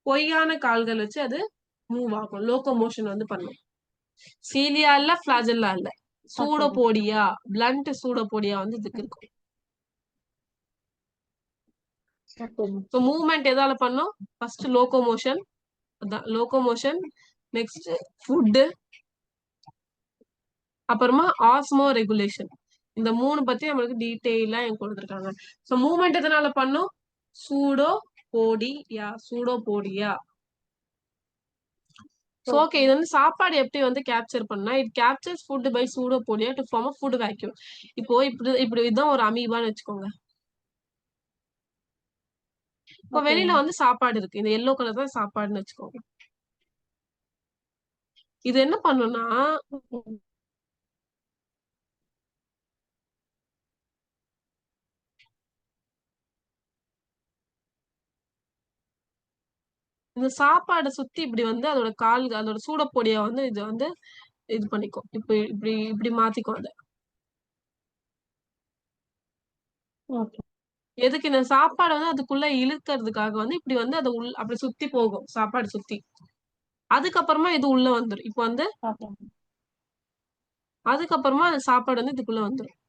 பொய்யான கால்கள் வச்சு அது மூவ் ஆகும், லோகோமோஷன் வந்து பண்ணும். சீலியா இல்ல, பிளாஜெல்லா இல்ல, சூடோபோடியா, பிளண்ட் சூடோபோடியா வந்து இதுக்கு இருக்கும். ஸோ மூவ்மெண்ட் எதால பண்ணும்? ஃபர்ஸ்ட் லோகோமோஷன், அதான் லோகோமோஷன், நெக்ஸ்ட் ஃபுட், அப்புறமா ஆஸ்மோ ரெகுலேஷன். இந்த 3 பத்தி நம்மளுக்கு டீட்டெயிலா எனக்கு கொடுத்துருக்காங்க. ஸோ மூவ்மெண்ட் எதனால பண்ணும்? சூடோபோடியா. ஸோ ஓகே, இது வந்து சாப்பாடு எப்படி வந்து கேப்சர் பண்ணா, it captures food by pseudopodia to form a food vacuum. இப்போ இப்படி இதுதான் ஒரு அமீபான்னு வச்சுக்கோங்க. இப்போ வெளியில வந்து சாப்பாடு இருக்கு, இந்த எல்லோ கலர் தான் சாப்பாடுன்னு வச்சுக்கோங்க. இது என்ன பண்ணும்னா இந்த சாப்பாடை சுத்தி இப்படி வந்து அதோட சூடப்பொடியை வந்து இது வந்து இது பண்ணிக்கும், இப்படி இப்படி இப்படி மாத்திக்கும் அதை. எதுக்கு? இந்த சாப்பாடு வந்து அதுக்குள்ள இழுக்கிறதுக்காக வந்து இப்படி வந்து அது அப்படி சுத்தி போகும், சாப்பாடு சுத்தி. அதுக்கப்புறமா இது உள்ள வந்துடும். இப்போ வந்து அதுக்கப்புறமா அந்த சாப்பாடு வந்து இதுக்குள்ள வந்துடும்.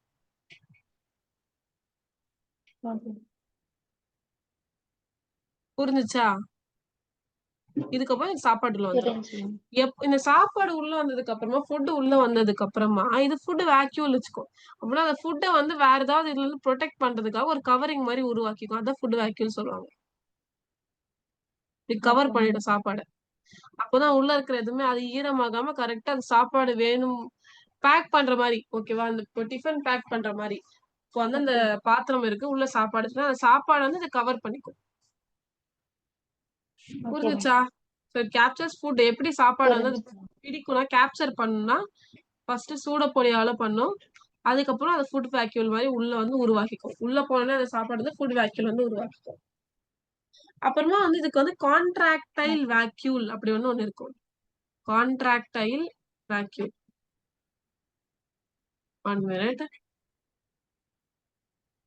புரிஞ்சுச்சா? இதுக்கப்புறம் சாப்பாடு உள்ள வந்துடும். இந்த சாப்பாடு உள்ள வந்ததுக்கு அப்புறமா ஃபுட் உள்ள வந்ததுக்கு அப்புறமா இது ஃபுட் வேக்யூல் வச்சுக்கும். அப்படின்னா அந்த ஃபுட்டை வந்து வேற ஏதாவது இதுல இருந்து ப்ரொடெக்ட் பண்றதுக்காக ஒரு கவரிங் மாதிரி உருவாக்கிக்கும். அதான் ஃபுட் வேக்யூல் சொல்லுவாங்க. கவர் பண்ணிடும் சாப்பாடு. அப்பதான் உள்ள இருக்கிற எதுவுமே அது ஈரமாகாம கரெக்டா அது சாப்பாடு வேணும் பேக் பண்ற மாதிரி. ஓகேவா? அந்த டிஃபன் பேக் பண்ற மாதிரி. இப்போ வந்து அந்த பாத்திரம் இருக்கு, உள்ள சாப்பாடு இருக்குன்னா அந்த சாப்பாடு வந்து இதை கவர் பண்ணிக்கும். புரிஞ்சுச்சா? Captures food. எப்படி சாப்பாடு வந்து பிடிக்கும்னா கேப்சர் பண்ணுனா ஃபர்ஸ்ட் சூடப்பொடியால பண்ணும், அதுக்கப்புறம் அது ஃபுட் வேக்யூல் மாதிரி உள்ள வந்து உருவாக்கிக்கும். உள்ள போனோன்னா அந்த சாப்பாடு வந்து ஃபுட் வேக்யூல் வந்து உருவாக்கிக்கும். அப்புறமா வந்து இதுக்கு வந்து கான்ட்ராக்டைல் வேக்யூல் அப்படி ஒண்ணு இருக்கும். Contractile vacuole. 1 minute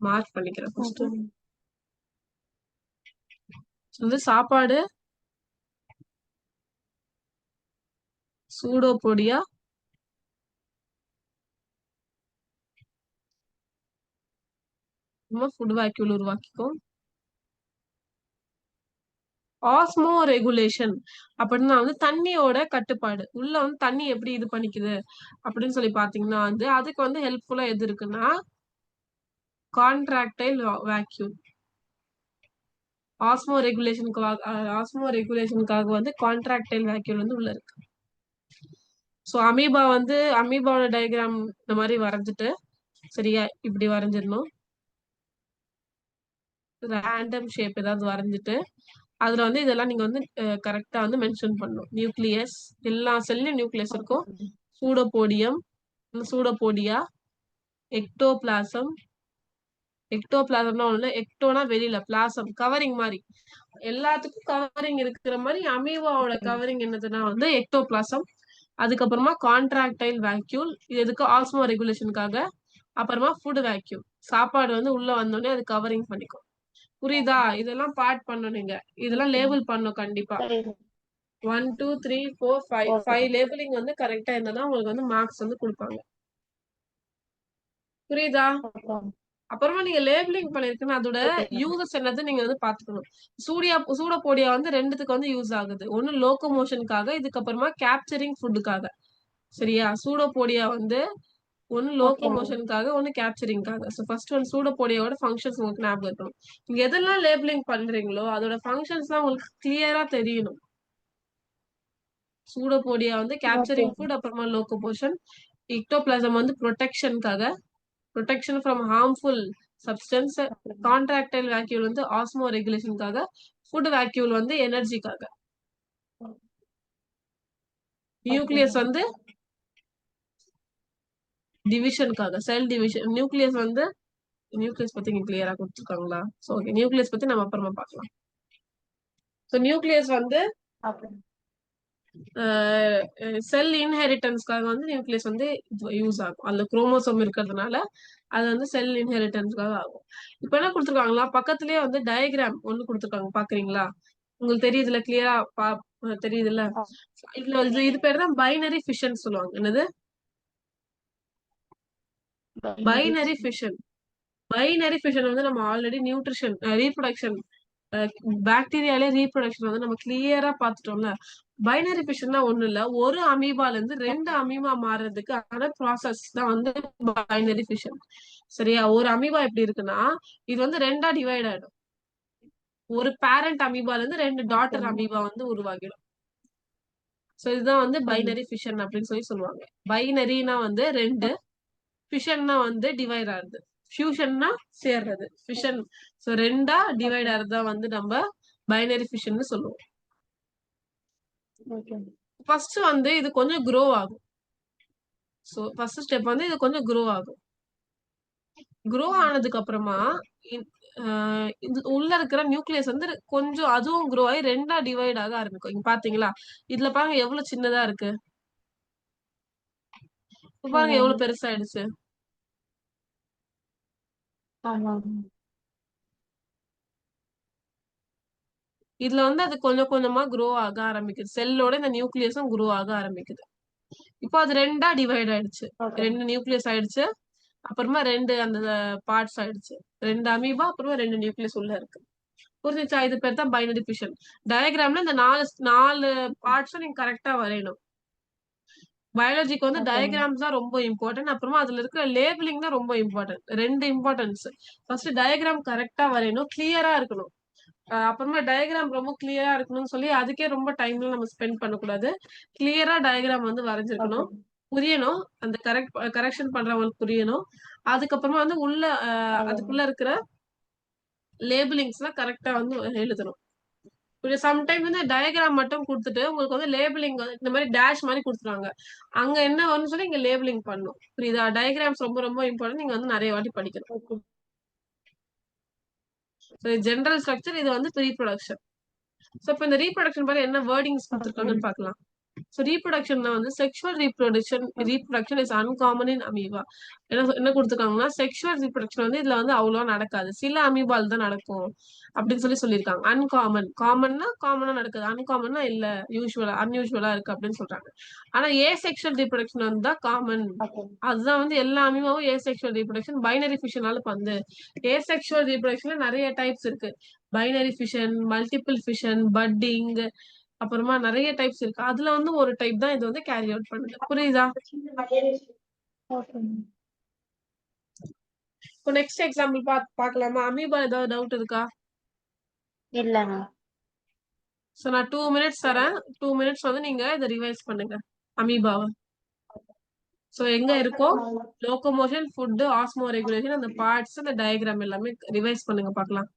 மார்க் பண்ணிக்கிறேன் ஃபர்ஸ்ட். வந்து சாப்பாடு சூடோபோடியா, ஃபுட் வேக்யூல் உருவாக்கிக்கும். ஆஸ்மோ ரெகுலேஷன் அப்படின்னா வந்து தண்ணியோட கட்டுப்பாடு. உள்ள வந்து தண்ணி எப்படி இது பண்ணிக்குது அப்படின்னு சொல்லி பாத்தீங்கன்னா வந்து அதுக்கு வந்து ஹெல்ப்ஃபுல்லா எது இருக்குன்னா கான்ட்ராக்டைல் வேக்யூம். ஆஸ்மோ ரெகுலேஷனுக்காக வந்து கான்ட்ராக்டைல் வேக்யூல் வந்து உள்ள இருக்கு. ஸோ அமீபாவோட டயக்ராம் இந்த மாதிரி வரைஞ்சிட்டு, சரியா இப்படி வரைஞ்சிடணும். ரேண்டம் ஷேப் ஏதாவது வரைஞ்சிட்டு அதுல வந்து இதெல்லாம் நீங்க வந்து கரெக்டா வந்து மென்ஷன் பண்ணணும். நியூக்ளியஸ், எல்லா செல்லையும் நியூக்ளியஸ் இருக்கும். Pseudopodia, ectoplasm. எக்டோபிளாசம்னா ஒண்ணு, எக்டோனா வெளியில, பிளாசம் கவரிங் மாதிரி. எல்லாத்துக்கும் கவரிங் இருக்கிற மாதிரி அமீபாவோட கவரிங் என்னதுன்னா வந்து எக்டோபிளாசம். அதுக்கப்புறமா கான்ட்ராக்டைல் வேக்யூல், இது எதுக்கு? ஆஸ்மோ ரெகுலேஷனுக்காக. அப்புறமா ஃபுட் வேக்யூம், சாப்பாடு வந்து உள்ள வந்தோடனே அது கவரிங் பண்ணிக்கும். புரியுதா? இதெல்லாம் பார்ட் பண்ணணும், நீங்க இதெல்லாம் லேபிள் பண்ணும் கண்டிப்பா. 1 2 3 4 5 ஓகே 5 லேபிளிங் வந்து கரெக்டா இருந்தா உங்களுக்கு வந்து மார்க்ஸ் வந்து கொடுப்பாங்க. புரியுதா? ஓகே அப்புறமா நீங்க லேபிளிங் பண்ணிருக்குன்னு அதோட புரியுது மேம். யூசஸ் என்னது நீங்க வந்து பாத்துக்கணும். சூடோபோடியா வந்து ரெண்டுத்துக்கு வந்து யூஸ் ஆகுது. ஒன்னு லோகோமோஷனுக்காக, இதுக்கப்புறமா கேப்சரிங் ஃபுட்டுக்காக. சரியா? சூடோபோடியா வந்து ஒன்னு ஓகே மேம். லோகோமோஷனுக்காக, ஒன்னு கேப்சரிங்காக. சோ ஃபர்ஸ்ட் ஒன் சூடோபோடியாவோட ஃபங்க்ஷன்ஸ் உங்களுக்கு ஞாபகம் இருக்கணும். நீங்க எதெல்லாம் லேபிளிங் பண்றீங்களோ அதோட ஃபங்க்ஷன்ஸ்லாம் உங்களுக்கு கிளியரா தெரியணும். சூடோபோடியா வந்து ஓகே கேப்சரிங் ஃபுட், அப்புறமா லோகோமோஷன். எக்டோபிளாசம் வந்து protection from harmful substance. Okay contractile vacuole வந்து ஆஸ்மோ ரெகுலேஷனுக்காக. ஃபுட் வேக்யூல் வந்து எனர்ஜிக்காக. Okay nucleus ma'am. வந்து டிவிஷனுக்காக, செல் டிவிஷன். நியூக்ளியஸ் பத்தி இங்க கிளியரா கொடுத்துருக்காங்களா? சோ ஓகே, நியூக்ளியஸ் பத்தி நம்ம அப்புறமா பார்க்கலாம். சோ நியூக்ளியஸ் வந்து ஓகே செல் இன்ஹெரிட்டன்ஸ்க்காக வந்து நியூக்ளியஸ் வந்து யூஸ் ஆகும். அதுல குரோமோசோம் இருக்கிறதுனால அது வந்து செல் இன்ஹெரிட்டன்ஸ்க்காக ஆகும். இப்ப என்ன கொடுத்துருக்காங்களா, பக்கத்துலயே வந்து டயக்ராம் ஒண்ணு கொடுத்துருக்காங்க, பாக்குறீங்களா? உங்களுக்கு தெரியுதுல, கிளியரா தெரியுதுல்ல? இது பேர் தான் பைனரி ஃபிஷன் சொல்லுவாங்க. என்னது? Binary fission. பைனரி ஃபிஷன் வந்து நம்ம ஆல்ரெடி நியூட்ரிஷன் ரீப்ரொடக்ஷன் பாக்டீரியாலே ரீப்ரொடக்ஷன் வந்து நம்ம கிளியரா பாத்துட்டோம்ல. பைனரி ஃபிஷன்னா ஒண்ணு இல்ல, ஒரு அமீபால இருந்து 2 அமீபா மாறுறதுக்கு ஆன ப்ராசஸ் தான் வந்து பைனரி ஃபிஷன். சரியா? ஒரு அமீபா எப்படி இருக்குன்னா, இது வந்து 2ஆ டிவைட் ஆயிடும். ஒரு பேரண்ட் அமீபால இருந்து 2 ஓகே டாட்டர் அமீபா வந்து உருவாகிடும். சோ இதுதான் வந்து சரி பைனரி ஃபிஷன் அப்படின்னு சொல்லி சொல்லுவாங்க. பைனரினா வந்து 2, ஃபிஷன்னா வந்து டிவைட் ஆகுது. ஃபியூஷன்னா சேர்றது. ஃபிஷன். சோ 2ஆ ஓகே டிவைட் ஆறதா வந்து நம்ம பைனரி ஃபிஷன்னு சொல்லுவோம். ஓகே ஃபர்ஸ்ட் வந்து இது கொஞ்சம் க்ரோ ஆகும். சோ ஃபர்ஸ்ட் ஸ்டெப் வந்து இது கொஞ்சம் க்ரோ ஆகும். க்ரோ ஆனதுக்கு அப்புறமா இது உள்ள இருக்கிற நியூக்ளியஸ் வந்து கொஞ்சம் அதுவும் க்ரோ ஆகி 2ஆ டிவைட் ஆக ஆரம்பிக்கும். இங்க பாத்தீங்களா? இதுல பாருங்க எவ்வளவு சின்னதா இருக்கு. இப்ப பாருங்க எவ்வளவு பெருசாயிடுச்சு. ஆமாம் இதுல வந்து அது கொஞ்சம் கொஞ்சமா க்ரோ ஆக ஆரம்பிக்குது. செல்லோட இந்த நியூக்ளியஸும் க்ரோ ஆக ஆரம்பிக்குது. இப்போ அது 2ஆ டிவைட் ஆயிடுச்சு. ஓகே 2 நியூக்ளியஸ் ஆயிடுச்சு. அப்புறமா 2 அந்த பார்ட்ஸ் ஆயிடுச்சு. 2 அமீபா, அப்புறமா 2 நியூக்ளியஸ் உள்ள இருக்கு. புரிஞ்சுச்சா? இது பேர் தான் பைனரி ஃபிஷன். டயகிராம்ல இந்த 4 பார்ட்ஸும் நீங்க கரெக்டா வரையணும். பயாலஜிக்கு வந்து ஓகே மேம். டயகிராம்ஸ் தான் ரொம்ப இம்பார்ட்டன்ட். அப்புறமா அதுல இருக்கிற லேபிளிங் தான் ரொம்ப இம்பார்ட்டன்ட். 2 இம்பார்ட்டன்ஸ். ஃபர்ஸ்ட் டயகிராம் கரெக்டா வரையணும். கிளியரா இருக்கணும். அப்புறமா டயகிராம் ரொம்ப கிளியரா இருக்கணும்னு சொல்லி அதுக்கே ரொம்ப டைம்ல நம்ம ஸ்பெண்ட் பண்ணக்கூடாது. கிளியரா டயகிராம் வந்து ஓகே வரைஞ்சிருக்கணும். புரியணும். அந்த கரெக்ஷன் பண்றவங்களுக்கு புரியணும். அதுக்கப்புறமா வந்து அதுக்குள்ள இருக்கிற லேபிளிங்ஸ்லாம் கரெக்டா வந்து எழுதணும். சம்டைம் வந்து டயகிராம் மட்டும் குடுத்துட்டு, உங்களுக்கு வந்து லேபிளிங் வந்து இந்த மாரி டேஷ் மாரி குடுத்துருவாங்க. அங்க என்ன வரும்னு சொல்லி இங்க லேபிளிங் பண்ணணும். புரியுதா? டயகிராம்ஸ் ரொம்ப ரொம்ப இம்பார்ட்டன்ட். நீங்க வந்து நெறைய வாட்டி படிக்கணும். ஓகே சோ ஜெனரல் ஸ்ட்ரக்சர், இது வந்து ரீப்ரொடக்ஷன். சோ இப்ப இந்த ரீப்ரொடக்ஷன் பாரு என்ன வேர்டிங்ஸ் ஓகே குடுத்துருக்காங்கன்னு பார்க்கலாம். சோ ரீப்ரொடக்ஷன்ல வந்து sexual reproduction is uncommon in amoeba. என்ன குடுத்துருக்காங்கன்னா, செக்ஷுவல் ரீப்ரொடக்ஷன் வந்து இதுல வந்து அவ்வளவா நடக்காது. சில அமீபால் தான் நடக்கும் அப்படின்னு சொல்லி சொல்லியிருக்காங்க. அன்காமன். காமனா நடக்குது. அன்காமன்னா இல்ல, அன்யூஷுவலா இருக்கு அப்படின்னு சொல்றாங்க. ஆனா ஏசெக்ஷுவல் ரீப்ரொடக்ஷன் வந்து தான் காமன். ஓகே அதுதான் வந்து எல்லா அமீபாவும் ஏசெக்ஷுவல் ரீப்ரொடக்ஷன். பைனரி ஃபிஷனால வந்து ஏசெக்ஷுவல் ரீப்ரொடக்ஷன்ல நிறைய டைப்ஸ் இருக்கு. Binary fission, multiple fission, budding, அப்புறமா நிறைய டைப்ஸ் இருக்கு. அதுல வந்து ஒரு டைப் தான் இது வந்து கேரி அவுட் பண்ணுது. புரியுதா? Okay ma'am. இப்போ நெக்ஸ்ட் எக்ஸாம்பிள் பார்க்கலாமா? அமீபா ஏதாவது டவுட் இருக்கா? இல்ல மேம். சோ நான் 2 மினிட்ஸ் தரேன். 2 மினிட்ஸ் வந்து நீங்க இதை ரிவைஸ் பண்ணுங்க. அமீபாவை. சோ எங்க இருக்கோ லோகோமோஷன், ஃபுட், ஆஸ்மோ ரெகுலேஷன், அந்த பார்ட்ஸ், அந்த டயகிராம் எல்லாமே ரிவைஸ் பண்ணுங்க பார்க்கலாம்.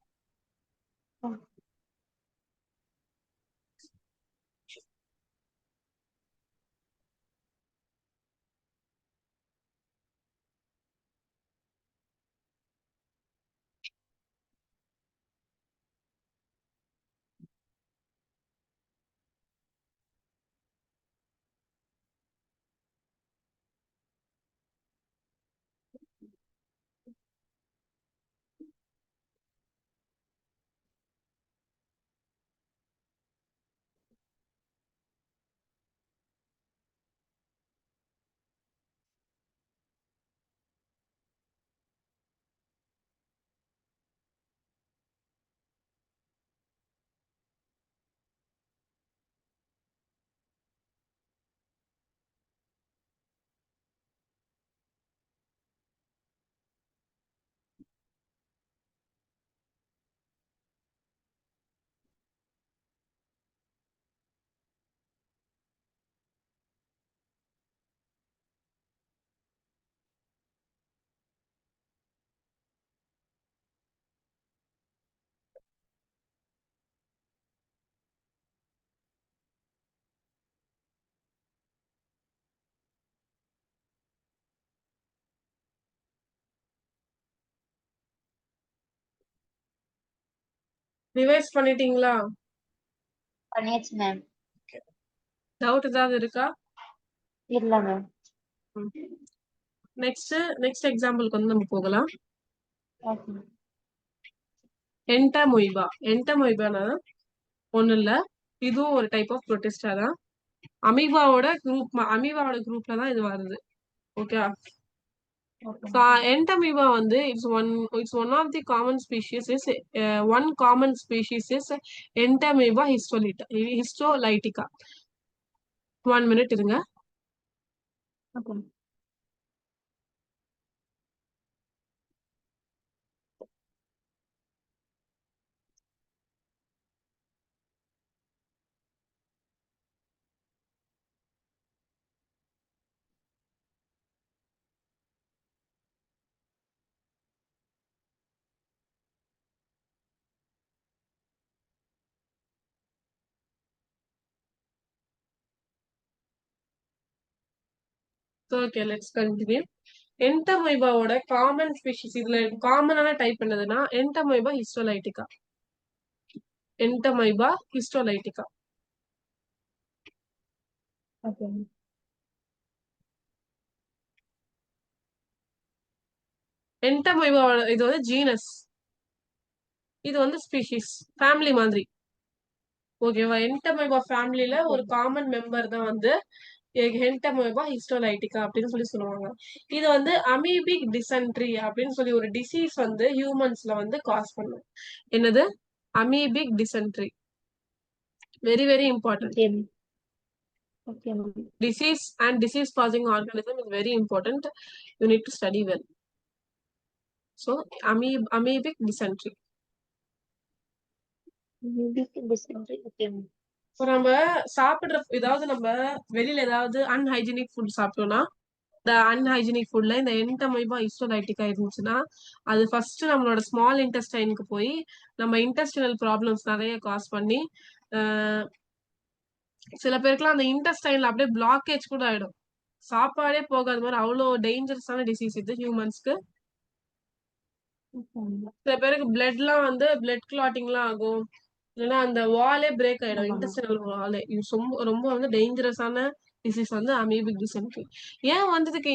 ரிவைஸ் பண்ணிட்டீங்களா? பண்ணியாச்சு மேம். டவுட் ஏதாவது இருக்கா? இல்ல மேம். நெக்ஸ்ட் எக்ஸாம்பிளுக்கு வந்து நம்ம போகலாம். ஓகே. என்டமொய்பா. என்டமொய்பானா ஒண்ணு இல்ல, இதுவும் ஒரு டைப் ஆஃப் புரோட்டிஸ்டா தான். அமீபாவோட குரூப்ல தான் இது வருது. ஓகே. என்டமீபா வந்து it's one of the common species is one common species is Entamoeba histolytica. 1 minute இருங்க. ஓகே. Okay, let's continue. என்டமீபாவோட காமன் ஸ்பீஷிஸ், இதுல காமனான டைப் என்னதுன்னா என்டமீபா ஹிஸ்டோலைட்டிகா. என்டமீபா ஹிஸ்டோலைட்டிகா. ஓகே. என்டமீபாவோட இது வந்து ஜீனஸ், இது வந்து ஸ்பீஷிஸ், ஃபேமிலி மாதிரி. ஓகேவா? என்டமீபா ஃபேமிலில ஒரு காமன் மெம்பர் தான் வந்து என்டமீபா ஹிஸ்டோலைட்டிகா அப்படின்னு சொல்லி சொல்லுவாங்க. இது வந்து அமீபிக் டிசென்ட்ரி அப்படின்னு சொல்லி ஒரு டிசீஸ் வந்து ஹியூமன்ஸ்ல வந்து காஸ் பண்ணும். என்னது? Amoebic dysentery. Very very important. Okay. Okay ma'am. Disease and disease causing organism is very important. You need to study well. So amoebic dysentery. Dysentery. Okay ma'am. இப்போ நம்ம சாப்பிடுற ஏதாவது நம்ம வெளியில ஏதாவது அன்ஹைஜீனிக் ஃபுட் சாப்பிட்டோம்னா, இந்த அன்ஹைஜீனிக் ஃபுட்ல இந்த என்டமீபா ஹிஸ்டோலைட்டிகா இருந்துச்சுன்னா, அது ஃபர்ஸ்ட் நம்மளோட ஸ்மால் இன்டெஸ்டைனுக்கு போய் நம்ம இன்டெஸ்டினல் ப்ராப்ளம்ஸ் நிறைய காஸ் பண்ணி, சில பேருக்குலாம் அந்த இன்டெஸ்டைன்ல அப்படியே பிளாக்கேஜ் கூட ஆயிடும். சாப்பாடே போகாத மாதிரி அவ்வளோ டேஞ்சரஸான டிசீஸ் இது ஹியூமன்ஸ்க்கு. சில பேருக்கு பிளட்லாம் வந்து பிளட் கிளாட்டிங்லாம் ஆகும். இல்லைன்னா அந்த வாலே பிரேக் ஆயிடும், ஆமா மேம். இன்டெஸ்டினல் வாலே. இது ரொம்ப ரொம்ப வந்து டேஞ்சரஸான டிசீஸ் வந்து அமீபிக் டிசென்ட்ரி. ஏன் வந்து இதுக்கு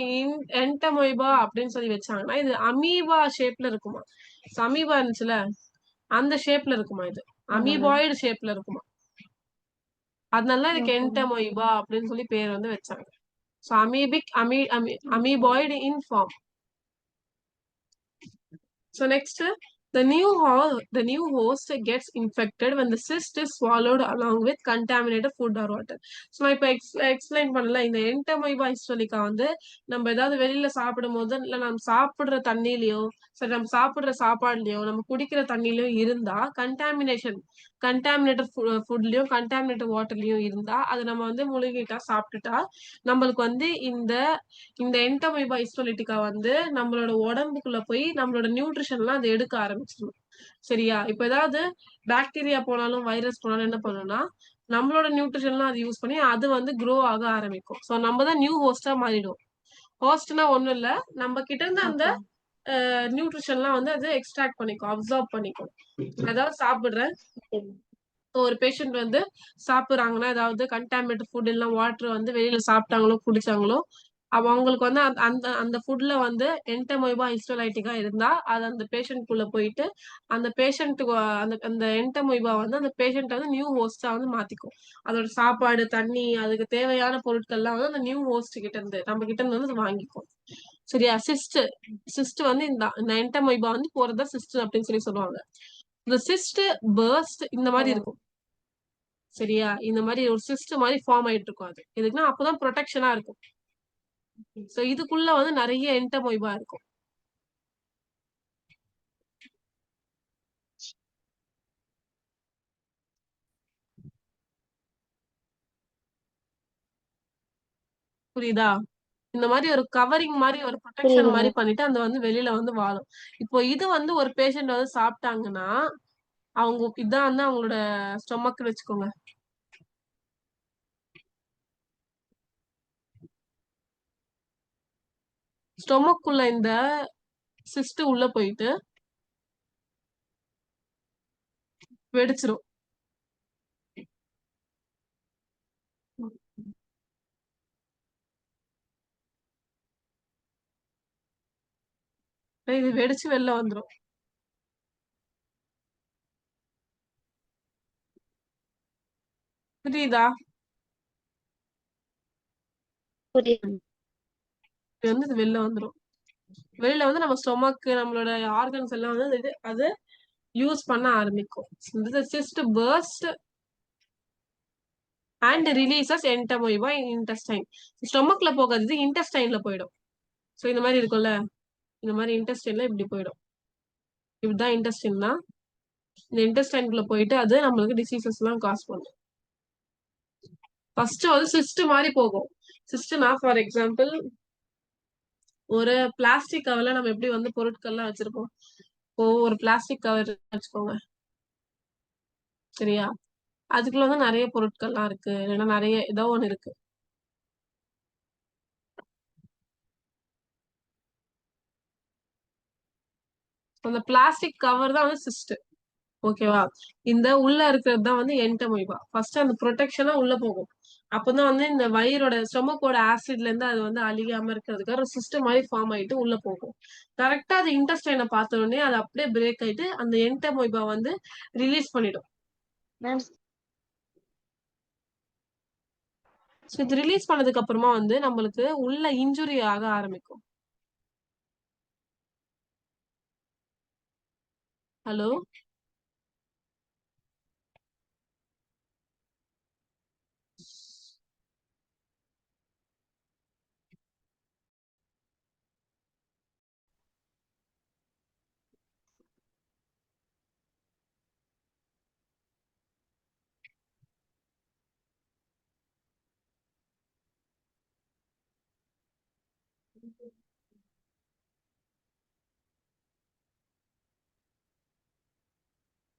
என்டமொய்பா அப்படின்னு சொல்லி வச்சாங்கன்னா, இது அமீபா ஷேப்ல இருக்குமா. அமீபா இருந்துச்சுல, அந்த ஷேப்ல இருக்குமா. இது ஆமா மேம். அமீபாய்டு ஷேப்ல இருக்குமா. அதனால இதுக்கு ஓகே மேம். என்டமொய்பா அப்படின்னு சொல்லி பேர் வந்து வச்சாங்க. So amoeboid in form. So next, the new host gets infected when the cyst is swallowed along with contaminated food or water. So நான் இப்ப எக்ஸ்பிளைன் பண்ணல, இந்த என்டமொய்பா ஹிஸ்டோலிகா வந்து நம்ம ஏதாவது வெளியில சாப்பிடும் போது, இல்ல நம்ம சாப்பிடுற தண்ணியிலயோ, சரி நம்ம சாப்பிடுற சாப்பாடுலயோ, நம்ம குடிக்கிற தண்ணியிலயோ இருந்தா கண்டாமினேட்டட் ஃபுட்லயும் கண்டாமினேட்டட் வாட்டர்லயும் இருந்தா அது நம்ம வந்து முழுகிட்டா சாப்பிட்டுட்டா நம்மளுக்கு வந்து இந்த இந்த என்டமீபா ஹிஸ்டோலிட்டிகா வந்து நம்மளோட உடம்புக்குள்ள போய் நம்மளோட நியூட்ரிஷன்லாம் அது எடுக்க ஆரம்பிச்சிடும். சரியா? இப்ப ஏதாவது பாக்டீரியா போனாலும் வைரஸ் போனாலும் என்ன பண்ணும்னா நம்மளோட நியூட்ரிஷன்லாம் அது யூஸ் பண்ணி அது வந்து க்ரோ ஆக ஆரம்பிக்கும். ஸோ நம்ம தான் நியூ ஹோஸ்டா மாறிடும். ஹோஸ்ட்னா ஒண்ணும் இல்ல, நம்ம கிட்ட இருந்து அந்த ஓகே. நியூட்ரிஷன்லாம் வந்து அது எக்ஸ்ட்ராக்ட் பண்ணிக்கும், அப்சர்வ் பண்ணிக்கும். அதாவது சாப்பிடுறேன், ஓகே மேம். ஒரு பேஷண்ட் வந்து சாப்பிடுறாங்கன்னா ஏதாவது கண்டாமினேட்டட் ஃபுட் எல்லாம் வாட்டர் வந்து வெளியில சாப்பிட்டாங்களோ குடிச்சாங்களோ அவங்களுக்கு வந்து அந்த அந்த ஃபுட்ல வந்து என்டமொய்பா ஹிஸ்டோலைட்டிகா இருந்தா அது அந்த பேஷண்ட் குள்ள போயிட்டு அந்த பேஷண்ட்டுக்கு அந்த அந்த என்டமொய்பா வந்து அந்த பேஷண்ட் வந்து நியூ ஹோஸ்டா வந்து மாத்திக்கும். அதோட சாப்பாடு தண்ணி அதுக்கு தேவையான பொருட்கள்லாம் வந்து அந்த நியூ ஹோஸ்ட் கிட்ட இருந்து நம்ம கிட்ட இருந்து வந்து வாங்கிக்கும். சரியா? சிஸ்ட் வந்து இந்த என்டமொய்பா வந்து போறதா சிஸ்ட் அப்படின்னு சொல்லி சொல்லுவாங்க. இந்த சிஸ்ட் பர்ஸ்ட் இந்த ஓ. மாதிரி இருக்கும். சரியா? இந்த மாதிரி ஒரு சிஸ்ட் மாதிரி ஃபார்ம் ஆயிட்டு இருக்கும். அது எதுக்குன்னா அப்பதான் ப்ரொடெக்ஷனா இருக்கும். சோ இதுக்குள்ள வந்து நிறைய என்டமொய்பா இருக்கும். புரியுதா? இந்த மாதிரி ஒரு கவரிங் மாதிரி ஒரு ப்ரொடெக்ஷன் புரியுது மாதிரி மேம். பண்ணிட்டு அந்த வந்து வெளியில வந்து வாழும். இப்போ இது வந்து ஒரு பேஷண்ட் வந்து சாப்பிட்டாங்கன்னா அவங்க இதான் வந்து அவங்களோட ஸ்டொமக்னு வச்சுக்கோங்க. ஸ்டொமக்குள்ள இந்த சிஸ்ட் உள்ள போயிட்டு வெடிச்சிரும். இது வெடிச்சு வெளில வந்துரும். புரியுதா? புரியுது. இது வந்து இது வெளில வந்துரும். வெளில வந்து நம்ம ஸ்டொமக் நம்மளோட ஆர்கன்ஸ் எல்லாம் வந்து அது யூஸ் பண்ண ஆரம்பிக்கும். Cyst burst and releases Entamoeba intestine. ஸ்டொமக்ல போகாது, இன்டெஸ்டைன்ல போயிடும். சோ இந்த மாதிரி இருக்கும்ல, இந்த மாதிரி இன்டெஸ்டைன்ல இப்படி போயிடும். இப்படிதான் இன்டெஸ்டைன்னா இந்த இன்டெஸ்டைன்குள்ள போயிட்டு அது நம்மளுக்கு டிசீசஸ் எல்லாம் காஸ் பண்ணும். ஃபர்ஸ்ட் வந்து சிஸ்ட் மாதிரி போகும். சிஸ்ட்னா ஃபார் எக்ஸாம்பிள் ஒரு பிளாஸ்டிக் கவர்ல நம்ம எப்படி வந்து பொருட்கள்லாம் வச்சிருப்போம். இப்போ ஒரு பிளாஸ்டிக் கவர் வச்சுக்கோங்க, சரியா? அதுக்குள்ள வந்து நிறைய பொருட்கள்லாம் இருக்கு, இல்லைன்னா நிறைய ஏதோ ஒண்ணு இருக்கு. அந்த பிளாஸ்டிக் கவர் தான் வந்து சிஸ்ட். ஓகேவா? இந்த உள்ள இருக்கிறது தான் வந்து என்டமோயிபா. ஃபர்ஸ்ட் அந்த ப்ரொடெக்ஷனா உள்ள போகும். அப்பதான் வந்து இந்த வயிறோட ஸ்டொமக்கோட ஆசிட்ல இருந்து அது வந்து அழியாம இருக்கிறதுக்காக ஒரு சிஸ்டம் மாதிரி ஃபார்ம் ஆயிட்டு உள்ள போகும். கரெக்டா அது இன்டெஸ்டைனை பார்த்த உடனே அது அப்படியே பிரேக் ஆயிட்டு அந்த என்டமோயிபா வந்து ரிலீஸ் பண்ணிடும். மேம் இது ரிலீஸ் பண்ணதுக்கு அப்புறமா வந்து நம்மளுக்கு உள்ள இன்ஜுரி ஆக ஆரம்பிக்கும். ஹலோ?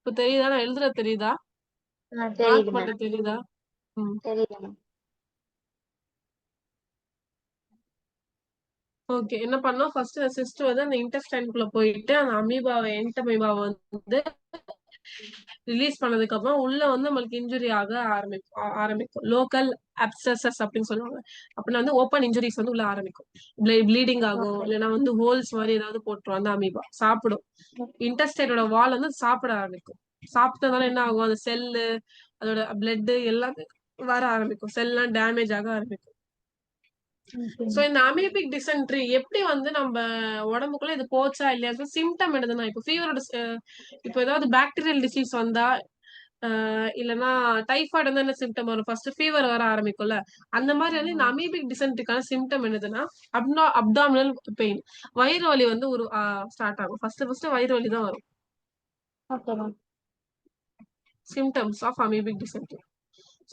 இப்ப தெரியுதா? நான் எழுதுறது தெரியுதா? மார்க் தெரியுது பண்ண மேம். தெரியுதா? ம். தெரியுது மேம். ஓகே, என்ன பண்ணோம்? ஃபர்ஸ்ட் சிஸ்ட் வந்து அந்த இன்டெஸ்டைன்குள்ள போயிட்டு அந்த அமீபாவை என்டமீபாவை வந்து ரிலீஸ் பண்ணதுக்கு அப்புறம் உள்ள வந்து நம்மளுக்கு இன்ஜுரி ஆக ஆரம்பிக்கும். லோக்கல் அப்சசஸ் அப்படின்னு சொல்லுவாங்க. அப்படின்னா வந்து ஓப்பன் இன்ஜுரிஸ் வந்து உள்ள ஆரம்பிக்கும். ப்ளீடிங் ஆகும், ஓகே. இல்லைன்னா வந்து ஹோல்ஸ் மாதிரி ஏதாவது போட்டுரும். அந்த அமீபா சாப்பிடும். இன்டெஸ்டைனோட வால் வந்து சாப்பிட ஆரம்பிக்கும். சாப்பிட்டதால என்ன ஆகும்? அந்த செல்லு, அதோட பிளட் எல்லாமே வர ஆரம்பிக்கும். செல்லாம் டேமேஜ் ஆக ஆரம்பிக்கும். சோ இந்த அமீபிக் டிசென்ட்ரி எப்படி வந்து நம்ம உடம்புக்குள்ள இது போச்சா இல்லையா சிம்டம் என்னதுன்னா, இப்போ ஃபீவரோட இப்போ ஏதாவது பாக்டீரியல் டிசீஸ் வந்தா இல்லைன்னா டைஃபாய்டு வந்து என்ன சிம்டம் வரும்? ஃபர்ஸ்ட் ஃபீவர் வர ஆரம்பிக்கும்ல. அந்த மாதிரி வந்து இந்த அமீபிக் டிசென்ட்ரிக்கான சிம்டம் என்னதுன்னா அப்டாமினல் பெயின், வயிறு வலி வந்து ஒரு ஸ்டார்ட் ஆகும். ஃபர்ஸ்ட் வயிறு வலி தான் வரும். Okay ma'am. Symptoms of amoebic dysentery.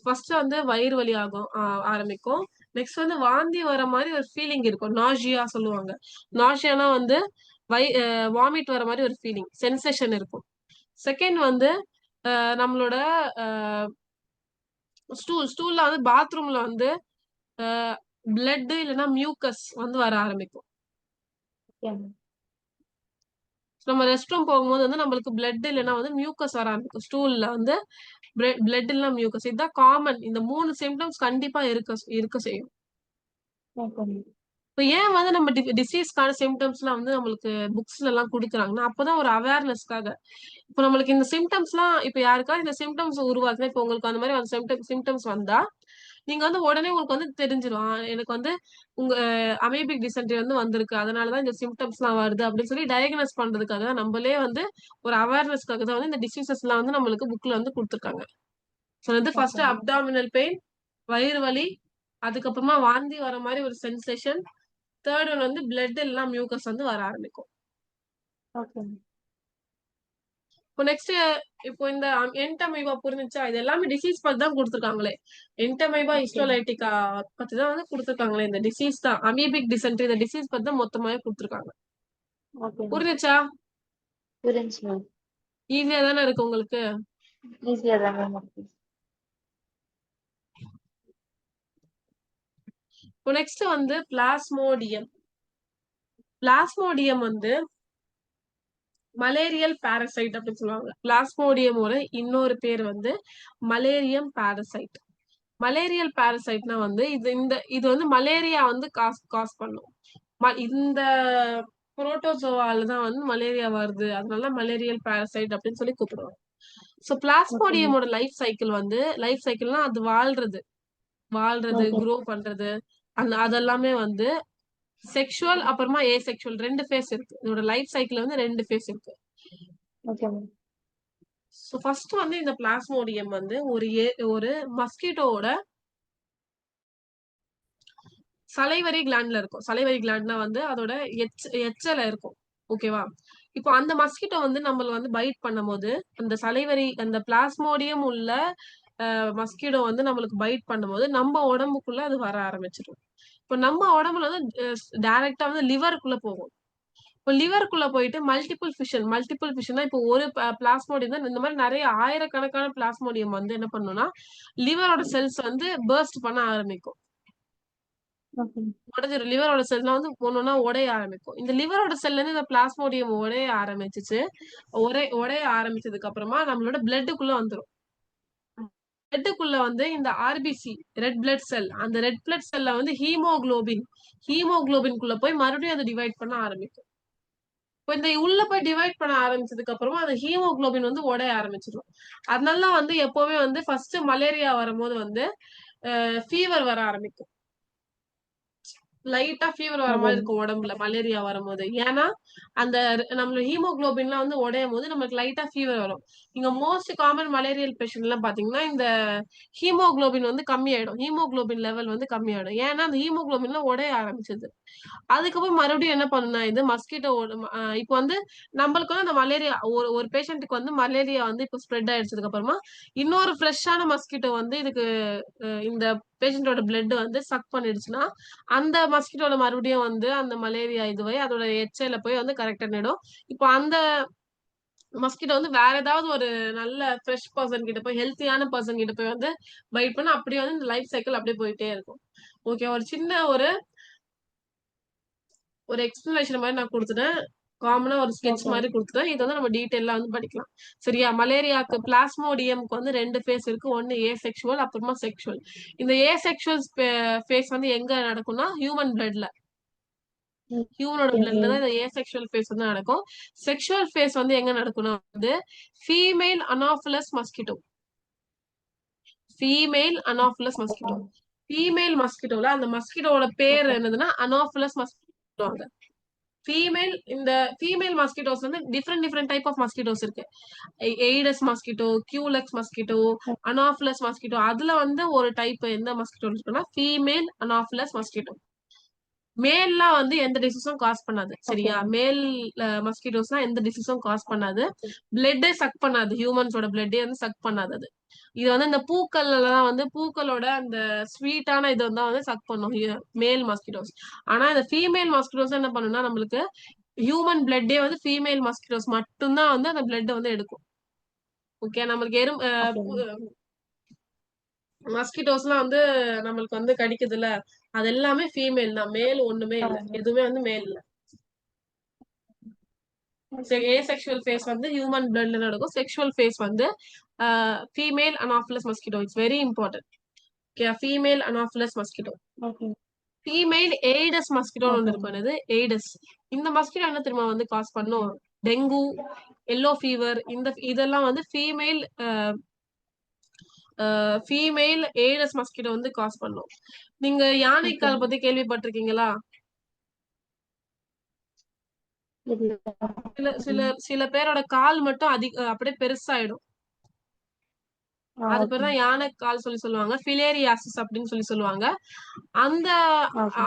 First வந்து வயிறு வலி ஆகும், ஆரம்பிக்கும். நெக்ஸ்ட் வந்து வாந்தி வர மாதிரி ஒரு ஃபீலிங் இருக்கும். நாஷியா சொல்லுவாங்க. நாஷியானா வந்து வாமிட் வர மாதிரி ஒரு ஃபீலிங் சென்சேஷன் இருக்கும். செகண்ட் வந்து நம்மளோட ஸ்டூல்ல வந்து பாத்ரூம்ல வந்து பிளட் இல்லைன்னா மியூக்கஸ் வந்து வர ஆரம்பிக்கும். Okay ma'am. நம்ம ரெஸ்ட் ரூம் போகும்போது வந்து நம்மளுக்கு பிளட் இல்லைன்னா வந்து மியூக்கஸ் வர ஆரம்பிக்கும். ஸ்டூல்ல வந்து பிளட் இல்லைன்னா மியூக்கஸ், இதுதான் காமன். இந்த 3 சிம்டம்ஸ் கண்டிப்பா இருக்க செய்யும். Okay ma'am. இப்ப ஏன் வந்து நம்ம டிசீஸ்க்கான சிம்டம்ஸ்லாம் வந்து நம்மளுக்கு புக்ஸ்ல எல்லாம் குடுக்குறாங்கன்னா, அப்பதான் ஒரு அவேர்னஸ்க்காக. இப்ப நம்மளுக்கு இந்த சிம்டம்ஸ்லாம் இப்ப யாருக்காவது இந்த சிம்டம்ஸ் உருவாக்குனா, இப்ப உங்களுக்கு அந்த மாதிரி அந்த சிம்டம்ஸ் வந்தா, நீங்க வந்து உடனே உங்களுக்கு வந்து தெரிஞ்சிரும். எனக்கு வந்து உங்க அமீபிக் டிசென்ட்ரி வந்து வந்திருக்கு. அதனாலதான் இந்த சிம்டம்ஸ்லாம் வருது அப்படின்னு சொல்லி டயக்னோஸ் பண்றதுக்காக தான் நம்மளே வந்து ஒரு அவேர்னஸ்க்காக தான் வந்து இந்த டிசீசஸ்லாம் வந்து நம்மளுக்கு புக்ல வந்து குடுத்துருக்காங்க. ஸோ வந்து okay first ma'am. Abdominal pain, வயிறு வலி, அதுக்கப்புறமா வாந்தி வர மாதிரி ஒரு சென்சேஷன். தேர்ட் ஒன் வந்து பிளட் எல்லாம் மியூக்கஸ் வந்து வர ஆரம்பிக்கும். Okay ma'am. இப்போ நெக்ஸ்ட் இப்போ இந்த என்டமைபா புரிஞ்சுச்சா? இது எல்லாமே டிசீஸ் பத்தி தான் கொடுத்துருக்காங்களே. என்டமைபா ஓகே. ஹிஸ்டோலைட்டிகா பத்தி தான் வந்து கொடுத்துருக்காங்களே. இந்த டிசீஸ் தான் அமீபிக் டிசென்ட்ரி, இந்த டிசீஸ் பத்தி தான் மொத்தமாவே கொடுத்துருக்காங்க. Okay ma'am. புரிஞ்சுச்சா? புரிஞ்சு மேம். ஈஸியா தானே இருக்கு உங்களுக்கு? ஈஸியா தான் மேம் இருக்கு. இப்போ நெக்ஸ்ட் வந்து பிளாஸ்மோடியம். பிளாஸ்மோடியம் வந்து மலேரியல் பாரசைட் அப்படின்னு சொல்லுவாங்க. பிளாஸ்மோடியமோட இன்னொரு பேர் வந்து மலேரியம் பாரசைட். மலேரியல் பாரசைட்னா வந்து இது வந்து மலேரியா வந்து காஸ் பண்ணும். இந்த புரோட்டோசோவால தான் வந்து மலேரியா வருது. அதனால மலேரியல் பாரசைட் அப்படின்னு சொல்லி கூப்பிடுவாங்க. So okay ma'am. பிளாஸ்மோடியமோட லைஃப் சைக்கிள்னா அது வாழ்றது, ஓகே. குரோ பண்றது, அதெல்லாமே வந்து செக்ஷுவல் அப்புறமா ஏசெக்ஷுவல் 2 ஃபேஸ் இருக்கு. இதோட லைஃப் சைக்கிள் வந்து 2 ஃபேஸ் இருக்கு. Okay ma'am. சோ ஃபர்ஸ்ட் வந்து இந்த பிளாஸ்மோடியம் வந்து ஒரு மஸ்கிட்டோவோட சலைவரி கிளாண்ட்ல இருக்கும். சலைவரி கிளாண்ட்னா வந்து அதோட எச்சல இருக்கும். ஓகேவா? இப்போ அந்த மஸ்கிட்டோ வந்து நம்மள வந்து பைட் பண்ணும்போது, அந்த பிளாஸ்மோடியம் உள்ள மஸ்கிட்டோ வந்து நம்மளுக்கு பைட் பண்ணும்போது, நம்ம உடம்புக்குள்ள அது வர ஆரம்பிச்சுரும். இப்போ நம்ம உடம்புல வந்து டைரக்ட்டா வந்து லிவருக்குள்ள போகும். இப்போ லிவருக்குள்ள போயிட்டு மல்டிபிள் ஃபிஷன்னா இப்போ ஒரு பிளாஸ்மோடியம் தான் இந்த மாரி நெறைய ஆயிரக்கணக்கான பிளாஸ்மோடியம் வந்து என்ன பண்ணும்னா, லிவரோட செல்ஸ் வந்து பர்ஸ்ட் பண்ண ஆரம்பிக்கும். ஓகே. உடைஞ்சிரும். லிவரோட செல்லாம் வந்து ஒண்ணொண்ணா உடைய ஆரம்பிக்கும். இந்த லிவரோட செல்லேருந்து இந்த பிளாஸ்மோடியம் உடைய ஆரம்பிச்சுச்சு. உடைய ஆரம்பிச்சதுக்கு அப்புறமா நம்மளோட பிளட்டுக்குள்ள வந்துரும். பிளட்டுக்குள்ள வந்து இந்த ஆர்பிசி ரெட் பிளட் செல் அந்த ரெட் பிளட் செல்ல வந்து ஹீமோகுளோபின்குள்ள போய் மறுபடியும் அதை டிவைட் பண்ண ஆரம்பிக்கும். இப்போ இந்த உள்ள போய் டிவைட் பண்ண ஆரம்பிச்சதுக்கு அப்புறமா அந்த ஹீமோகுளோபின் வந்து உடைய ஆரம்பிச்சிடும். அதனால வந்து எப்பவுமே வந்து ஃபர்ஸ்ட் மலேரியா வரும்போது வந்து ஃபீவர் வர ஆரம்பிக்கும். லைட்டா ஃபீவர் வர ஓகே மாரி மேம். இருக்கும் உடம்புல மலேரியா வரும்போது. ஏன்னா, அந்த நம்மளோட ஹீமோகுளோபின்லாம் வந்து உடையும்போது நமக்கு லைட்டா ஃபீவர் வரும். இங்க மோஸ்ட் காமன் மலேரியல் பேஷண்ட்லாம் பார்த்தீங்கன்னா, இந்த ஹீமோகுளோபின் வந்து கம்மியாயிடும். ஹீமோகுளோபின் லெவல் வந்து கம்மியாயிடும். ஏன்னா, அந்த ஹீமோகுளோபின்லாம் உடைய ஆரம்பிச்சது. அதுக்கப்புறம் மறுபடியும் என்ன பண்ணும்னா, இது மஸ்கிட்டோட இப்ப வந்து நம்மளுக்கு வந்து அந்த மலேரியா ஒரு ஒரு பேஷண்ட்டுக்கு வந்து மலேரியா வந்து இப்ப ஸ்ப்ரெட் ஆயிடுச்சதுக்கு அப்புறமா, இன்னொரு ஃப்ரெஷ்ஷான மஸ்கிட்டோ வந்து இதுக்கு இந்த பேஷண்டோட பிளட் வந்து சக் பண்ணிடுச்சுன்னா, அந்த மஸ்கிட்டோல மறுபடியும் வந்து அந்த மலேரியா இதுவாயி அதோட எச்சைல போய் வந்து கரெக்ட் பண்ணிடும். இப்போ அந்த மஸ்கிட்டோ வந்து வேற ஏதாவது ஒரு நல்ல ஃப்ரெஷ் பெர்சன் கிட்ட போய் ஹெல்த்தியான பெர்சன் கிட்ட போய் வந்து பைட் பண்ணா அப்படியே வந்து இந்த லைஃப் சைக்கிள் அப்படியே போயிட்டே இருக்கும். ஓகே. ஒரு சின்ன ஒரு எக்ஸ்பிளனேஷன் மாரி நான் குடுத்துட்டேன். காமனா ஒரு ஸ்கெட்ச் ஓகே மாரி மேம். குடுத்துட்டேன். இத வந்து நம்ம டீட்டெயிலா வந்து படிக்கலாம். சரியா? மலேரியாக்கு பிளாஸ்மோடியம்க்கு வந்து 2 ஃபேஸ் இருக்கு. ஒண்ணு ஏசெக்சுவல் அப்புறமா செக்சுவல். இந்த ஏசெக்சுவல் ஃபேஸ் வந்து எங்க நடக்கும்னா, ஹியூமன் பிளட்ல. ம். ஹியூமனோட ஓகே பிளட்ல மேம். தான் இந்த ஏசெக்சுவல் ஃபேஸ் வந்து நடக்கும். செக்சுவல் ஃபேஸ் வந்து எங்க நடக்கும்னா வந்து female Anopheles mosquito. Female Anopheles mosquito. Female மஸ்கிட்டோல அந்த மஸ்கிட்டோட பேர் ஓகே. என்னதுன்னா, அனாஃபிலஸ் மஸ்கிட்டோ. இந்த ஃபீமேல் மஸ்கிட்டோஸ் வந்து டிஃபரெண்ட் டைப் ஆஃப் மஸ்கிட்டோஸ் இருக்கு. Aedes mosquito, Culex mosquito, Anopheles mosquito. அதுல வந்து ஒரு டைப் எந்த மஸ்கிட்டோ இருக்குன்னா, ஃபீமேல் அனாஃபிலஸ் மஸ்கிட்டோ. மேல்லாம் வந்து எந்த டிசீஸும் காஸ் பண்ணாது. ஓகே சரியா? மேம். மேல் மஸ்கிட்டோஸ்னா எந்த டிசீஸும் காஸ் பண்ணாது. பிளட்டே சக் பண்ணாது. ஹியூமன்ஸோட பிளட்டே வந்து சக் பண்ணாது அது. இது வந்து இந்த பூக்கள்லாம் வந்து பூக்களோட அந்த ஸ்வீட்டான இது தான் வந்து சக் பண்ணும். மேல் மஸ்கிட்டோஸ். ஆனா இந்த ஃபீமேல் மஸ்கிட்டோஸ் என்ன பண்ணும்னா, நம்மளுக்கு ஹியூமன் பிளட்டே வந்து ஃபீமேல் மஸ்கிட்டோஸ் மட்டும் தான் வந்து அந்த பிளட் வந்து எடுக்கும். ஓகே. நம்மளுக்கு ஓகே மேம். மஸ்கிட்டோஸ்லாம் வந்து நம்மளுக்கு வந்து கடிக்குதுல்ல, அது எல்லாமே ஃபீமேல் தான். மேல் ஒண்ணுமே இல்ல. ஆமா. எதுவுமே வந்து மேல் இல்ல. ஏசெக்சுவல் ஃபேஸ் வந்து ஹியூமன் பிளட்ல நடக்கும். செக்சுவல் ஃபேஸ் வந்து female Anopheles mosquito. It's very important. Okay. Female Anopheles mosquito. Okay. Female Aedes மஸ்கிட்டோன்னு ஒண்ணு ஓகே இருக்கும். மேம். என்னது? எய்டஸ். இந்த மஸ்கிட்டோ என்ன தெரியுமா வந்து காஸ் பண்ணும்? டெங்கு, எல்லோ ஃபீவர் இதெல்லாம் வந்து ஃபீமேல் எய்டஸ் மஸ்கிட்டோ வந்து காஸ் பண்ணும். நீங்க ஓகே யானைக்கால் மேம். பத்தி கேள்விப்பட்டிருக்கீங்களா? இல்ல. சில சில சில பேரோட கால் மட்டும் அப்படியே பெருசாயிடும். ஆ அது பேர் ஓகே. தான் யானைக்கால் சொல்லுவாங்க. ஃபிலேரியாசிஸ் அப்படின்னு சொல்லுவாங்க. அந்த அ ஓகே.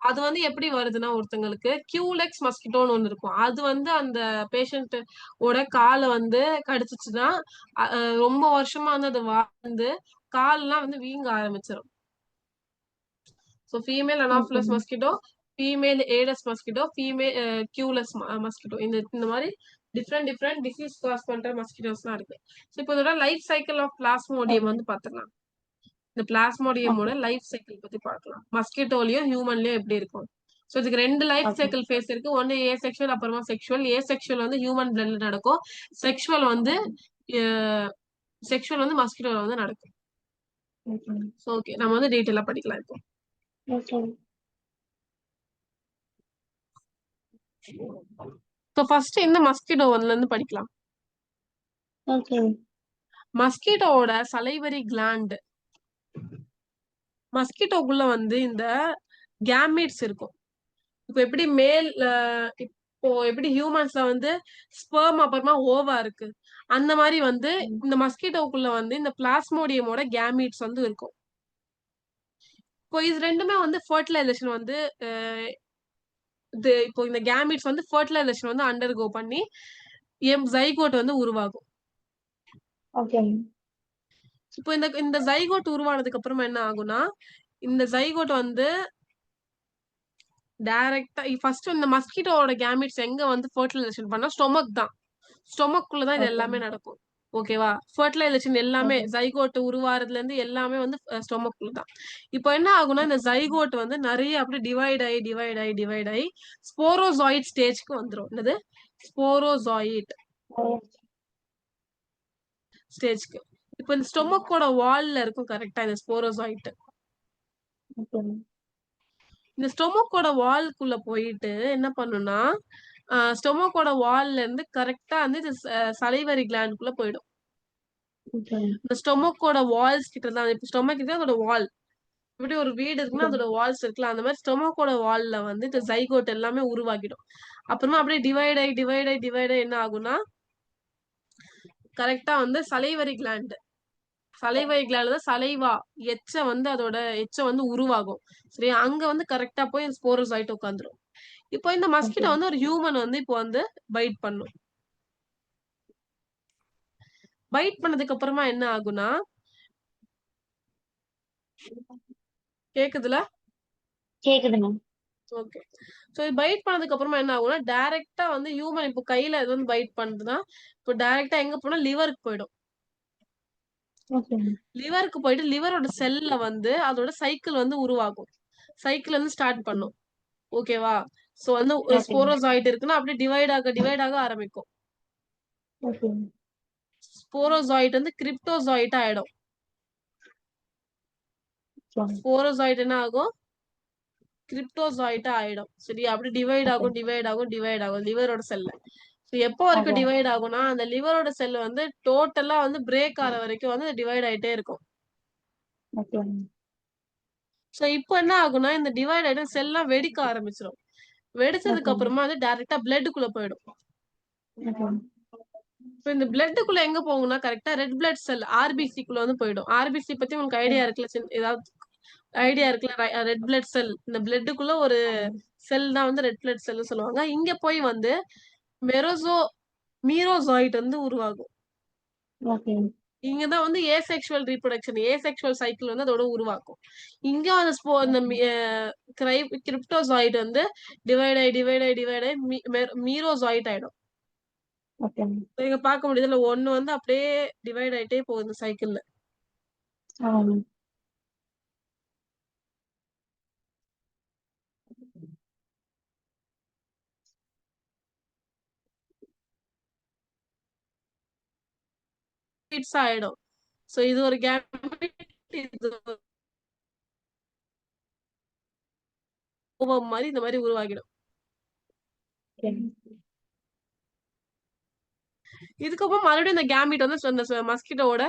அது வந்து எப்படி வருதுன்னா, ஒருத்தங்களுக்கு கியூலெக்ஸ் மஸ்கிட்டோன்னு ஒண்ணு இருக்கும். அது வந்து அந்த பேஷண்ட் ஓட கால வந்து கடிச்சுச்சுன்னா, அ அ ரொம்ப வருஷமா வந்து அது வாழ்ந்து கால்லாம் வந்து வீங்க ஆரம்பிச்சுரும். So female okay Anopheles ma'am. Mosquito, female Aedes mosquito, Culex mosquito. இந்த மாரி டிஃபரெண்ட் டிசீஸ் காஸ் பண்ற மஸ்கிட்டோஸ்லாம் இருக்கு. ஸோ இப்போ இதோட life cycle of plasmodium okay. வந்து பாத்துக்கலாம். இந்த பிளாஸ்மோடியமோட ஓகே. லைஃப் சைக்கிள் பத்தி பார்க்கலாம். மஸ்கிட்டோலயும், ஹியூமன்லயும் எப்படி இருக்கும்? ஸோ இதுக்கு 2 லைஃப் ஓகே சைக்கிள் ஃபேஸ் இருக்கு. ஒன்னு ஏ செக்ஷுவல், அப்புறமா செக்ஷுவல். ஏ செக்ஷுவல் வந்து ஹியூமன் பிளட்ல நடக்கும். செக்ஷுவல் வந்து செக்ஷுவல் வந்து மஸ்கிட்டோல வந்து நடக்கும். ஓகே ஸோ ஓகே, நம்ம வந்து டீட்டெயிலா படிக்கலாம் இப்போ. ஓகே ஸோ ஃபர்ஸ்ட் இந்த மஸ்கிட்டோல இருந்து படிக்கலாம். ஓகே மஸ்கிட்டோவோட சலைவரி கிளாண்ட். மஸ்கிட்டோக்குள்ள வந்து இந்த கேமீட்ஸ் இருக்கும். இப்போ எப்படி இப்போ எப்படி ஹியூமன்ஸ்ல வந்து ஸ்பெர்ம் அப்புறமா ஓவா இருக்கு, அந்த மாதிரி வந்து இந்த மஸ்கிட்டோக்குள்ள வந்து இந்த பிளாஸ்மோடியமோட கேமீட்ஸ் வந்து இருக்கும். இப்போ இது ரெண்டுமே வந்து ஃபர்டிலைசேஷன் வந்து இப்போ இந்த கேமீட்ஸ் வந்து ஃபர்டிலைசேஷன் வந்து அண்டர்கோ பண்ணி ஜைகோட் வந்து உருவாகும். ஓகே இப்போ இந்த ஜைகோட் உருவானதுக்கு அப்புறமா என்ன ஆகும்னா, இந்த ஜைகோட் வந்து டைரக்டா ஃபர்ஸ்ட் இந்த மஸ்கிட்டோட கேமிட்ஸ் எங்க வந்து ஃபர்டிலைசேஷன் பண்ணா ஸ்டொமக் தான். ஸ்டொமக்குள்ள தான் இது ஓகே எல்லாமே நடக்கும். ஓகேவா? ஃபர்டிலைசேஷன் எல்லாமே ஓகே ஜைகோட் உருவாறதுல இருந்து எல்லாமே வந்து ஸ்டொமக்குள்ள தான். இப்போ என்ன ஆகும்னா, இந்த ஜைகோட் வந்து நிறைய அப்படி டிவைட் ஆகி ஸ்போரோசாய்ட் ஸ்டேஜ்க்கு வந்துரும். என்னது? ஸ்போரோசாய்ட் ஸ்டேஜ்க்கு. இப்போ இந்த ஸ்டொமக்கோட வால்ல இருக்கும் கரெக்டா இந்த ஸ்போரோசாய்ட். ஓகே இந்த ஸ்டொமக்கோட வால்குள்ள போயிட்டு என்ன பண்ணுனா, ஸ்டொமக்கோட வால்ல இருந்து கரெக்டா வந்து இது சலைவரி கிளாண்டுக்குள்ள போயிடும். ஓகே இந்த ஸ்டொமக்கோட வால்ஸ் கிட்ட தான், இப்ப ஸ்டொமக் கிட்ட அதோட வால், இப்படி ஒரு வீடு இருக்குன்னா அதோட வால்ஸ் இருக்குல்ல, அந்த மாதிரி ஸ்டொமக்கோட வால்ல வந்து இந்த ஜைகோட் எல்லாமே உருவாகிடும். அப்புறமா அப்படியே டிவைட் ஆகி என்ன ஆகும்னா, கரெக்டா வந்து சலைவரி கிளாண்ட் தான் சலைவா எச்ச வந்து அதோட எச்ச வந்து உருவாகும். சரி, அங்க வந்து கரெக்டா போய் ஸ்போரோசாய்ட் உட்காந்துரும். இப்போ இந்த மஸ்கிட்டோ வந்து ஒரு ஹியூமன் வந்து இப்போ வந்து பைட் பண்ணும். பைட் பண்ணதுக்கு அப்புறமா என்ன ஆகும்னா, கேக்குதுல? கேக்குது மேம். ஓகே. சோ பைட் பண்ணதுக்கு அப்புறமா என்ன ஆகும்னா, டைரக்டா வந்து ஹியூமன் இப்போ கையில எது வந்து பைட் பண்ணுதுன்னா, இப்போ டைரக்டா எங்க போனா லிவருக்கு போயிடும். ஓகே லிவருக்கு போயிட்டு லிவரோட செல்ல வந்து அதோட சைக்கிள் வந்து உருவாகும். சைக்கிள் வந்து ஸ்டார்ட் பண்ணும். ஓகேவா? சோ வந்து ஒரு ஓகே ஸ்போரோசாய்ட் இருக்குன்னா அப்படியே டிவைட் ஆக ஆரம்பிக்கும். ஓகே ஸ்போரோசாய்ட் வந்து கிரிப்டோசாய்ட் ஆயிடும். ஸ்போரோசாய்ட் என்ன ஆகும்? கிரிப்டோசாய்ட்டா ஆயிடும். சரி, அப்படி டிவைட் ஆகும் லிவரோட செல்ல. எப்போ வரைக்கும் ஓகே டிவைட் ஆகும்னா, அந்த லிவரோட செல் வந்து டோட்டலா வந்து பிரேக் ஆற வரைக்கும் வந்து டிவைட் ஆயிட்டே இருக்கும். ஓகே சோ இப்போ என்ன ஆகும்னா, இந்த டிவைட் ஆயிட்டு செல்லாம் வெடிக்க ஆரம்பிச்சிடும். வெடிச்சதுக்கு அப்புறமா வந்து டைரக்டா பிளட்டுக்குள்ள போயிடும். இப்போ இந்த பிளட்டுக்குள்ள எங்க போகும்னா, கரெக்டா ரெட் பிளட் செல் ஆர்பிசிக்குள்ள வந்து போயிடும். ஆர்பிசி பத்தி உங்களுக்கு ஐடியா இருக்குல்ல? ஏதாவது ஐடியா இருக்குல்ல? ரெட் பிளட் செல், இந்த பிளட்டுக்குள்ள ஒரு செல் தான் வந்து ரெட் பிளட் செல் சொல்லுவாங்க. இங்க போய் வந்து மீரோசாய்ட் வந்து உருவாகும். ஓகே இங்கதான் வந்து ஏசெக்சுவல் ரீப்ரொடக்ஷன், ஏசெக்சுவல் சைக்கிள் வந்து அதோட உருவாக்கும். இங்க அந்த இந்த கிரிப்டோசாய்ட் வந்து டிவைட் ஆகி மீரோசாய்ட் ஆயிடும். ஓகே நீங்க பார்க்க முடியுதுல, ஒண்ணு வந்து அப்படியே டிவைட் ஆயிட்டே போகுது இந்த சைக்கிள்ல. ஆயிடும். சோ இது ஒரு கேமெட், இது ஓவம் மாதிரி இந்த மாதிரி உருவாகிடும். இதுக்கப்புறம் மறுபடியும் இந்த கேமிட் வந்து அந்த மஸ்கிட்டோட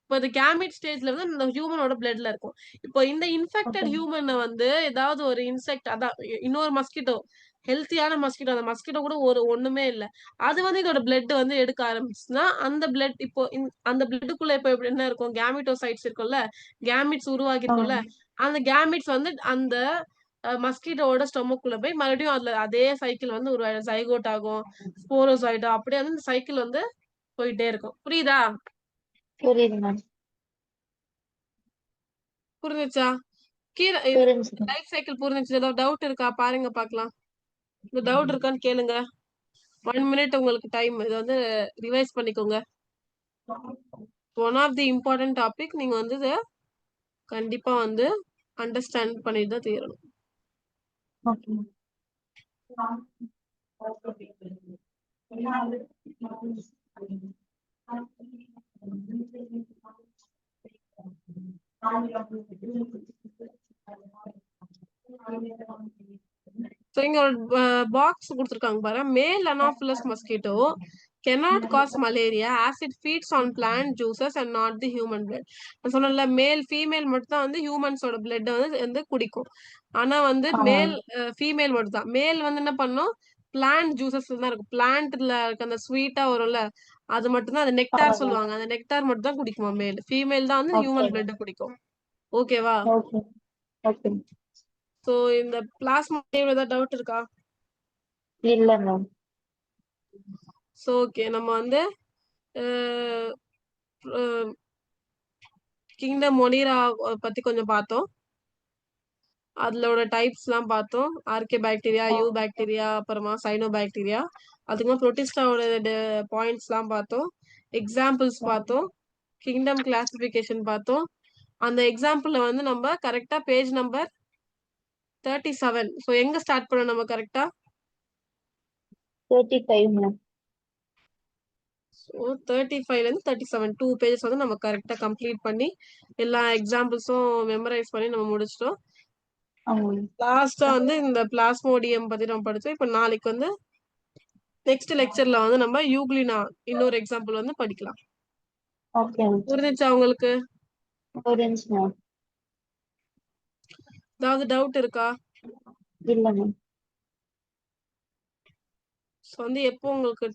இப்போ இந்த கேமிட் ஸ்டேஜ்ல வந்து இந்த ஹியூமனோட பிளட்ல இருக்கும். இப்போ இந்த இன்ஃபெக்டட் ஹியூமனை வந்து ஏதாவது ஒரு இன்செக்ட், அதான் இன்னொரு மஸ்கிட்டோ, ஹெல்த்தியான மஸ்கிட்டோ, அந்த மஸ்கிட்டோ கூட ஒண்ணுமே இல்ல, அது வந்து இதோட பிளட் வந்து எடுக்க ஆரம்பிச்சுன்னா, அந்த பிளட் இப்போ அந்த பிளட்டுக்குள்ள இப்போ எப்படி என்ன இருக்கும், கேமிட்டோசைட்ஸ் இருக்கும்ல, கேமிட்ஸ் உருவாகி இருக்கும்ல, அந்த கேமிட்ஸ் வந்து அந்த மஸ்கிட்டோட ஸ்டொமக்குள்ள போய் மறுபடியும் அதுல அதே சைக்கிள் வந்து ஒரு ஜைகோட் ஆகும், ஸ்போரோசாய்ட், அப்படியே வந்து இந்த சைக்கிள் வந்து போயிட்டே இருக்கும். புரியுதா? புரியுது மேம். புரிஞ்சுச்சா? கீழே புரிஞ்சு லைஃப் சைக்கிள் புரிஞ்சுச்சு. ஏதாவது டவுட் இருக்கா பாருங்க பாக்கலாம். இந்த டவுட் இருக்கான்னு கேளுங்க. 1 மினிட் உங்களுக்கு டைம். இது வந்து ரிவைஸ் பண்ணிக்கோங்க. One of the important topic. நீங்க வந்து இதை கண்டிப்பா வந்து அண்டர்ஸ்டாண்ட் பண்ணிட்டு தான் தீரணும். ஓகே ஸோ இங்க ஒரு பாக்ஸ் கொடுத்துருக்காங்க பாரு. மேல் Anopheles mosquito cannot cause malaria as it feeds on plant juices and not the human blood. நான் சொன்னேன்ல மேல் ஃபீமேல் மட்டும் தான் வந்து ஹியூமன்ஸோட பிளட் வந்து குடிக்கும். ஆனா வந்து மேல் ஃபீமேல் மட்டும் தான். மேல் வந்து என்ன பண்ணும், பிளான்ட் ஜூசஸ் தான் இருக்கும். பிளான்ட்ல இருக்க அந்த ஸ்வீட்டா வரும்ல, அது மட்டும் தான், அது நெக்டார் சொல்லுவாங்க. அந்த நெக்டார் மட்டும் தான் குடிக்குமா மேல். ஃபீமேல் தான் வந்து ஹியூமன் பிளட் குடிக்கும். ஓகேவா? ஓகே ஓகே ஸோ இந்த பிளாஸ்மா ஏதாவது டவுட் இருக்கா? இல்ல மேம். ஸோ ஓகே, நம்ம வந்து கிங்டம் மொனிரா பத்தி கொஞ்சம் பார்த்தோம். அதோட டைப்ஸ் எல்லாம் பார்த்தோம். ஆர்கே பாக்டீரியா, யூ பாக்டீரியா, அப்புறமா சைனோ பாக்டீரியா. அதுக்கப்புறம் புரோட்டிஸ்டாவோட பாயிண்ட்ஸ் எல்லாம் பார்த்தோம். எக்ஸாம்பிள்ஸ் பார்த்தோம். கிங்டம் கிளாசிபிகேஷன் பார்த்தோம். அந்த எக்ஸாம்பிள்ல வந்து நம்ம கரெக்டா பேஜ் நம்பர் 37. ஸோ எங்க ஸ்டார்ட் பண்ணோம் நம்ம கரெக்டா? 35 மேம். ஸோ 35ல இருந்து 37 2 பேஜஸ் வந்து நம்ம கரெக்டா கம்ப்ளீட் பண்ணி எல்லா எக்ஸாம்பிள்ஸும் மெமரைஸ் பண்ணி நம்ம முடிச்சிட்டோம். லாஸ்டா வந்து இந்த பிளாஸ்மோடியம் பத்தி நம்ம படிச்சோம். இப்ப நாளைக்கு வந்து நெக்ஸ்ட் லெக்சர்ல வந்து நம்ம யூக்ளினா இன்னொரு எக்ஸாம்பிள் வந்து படிக்கலாம். ஓகே புரிஞ்சுச்சா உங்களுக்கு? புரிஞ்சு மேம். ஏதாவது டவுட் இருக்கா? இல்ல மேம். ஸோ வந்து எப்போ உங்களுக்கு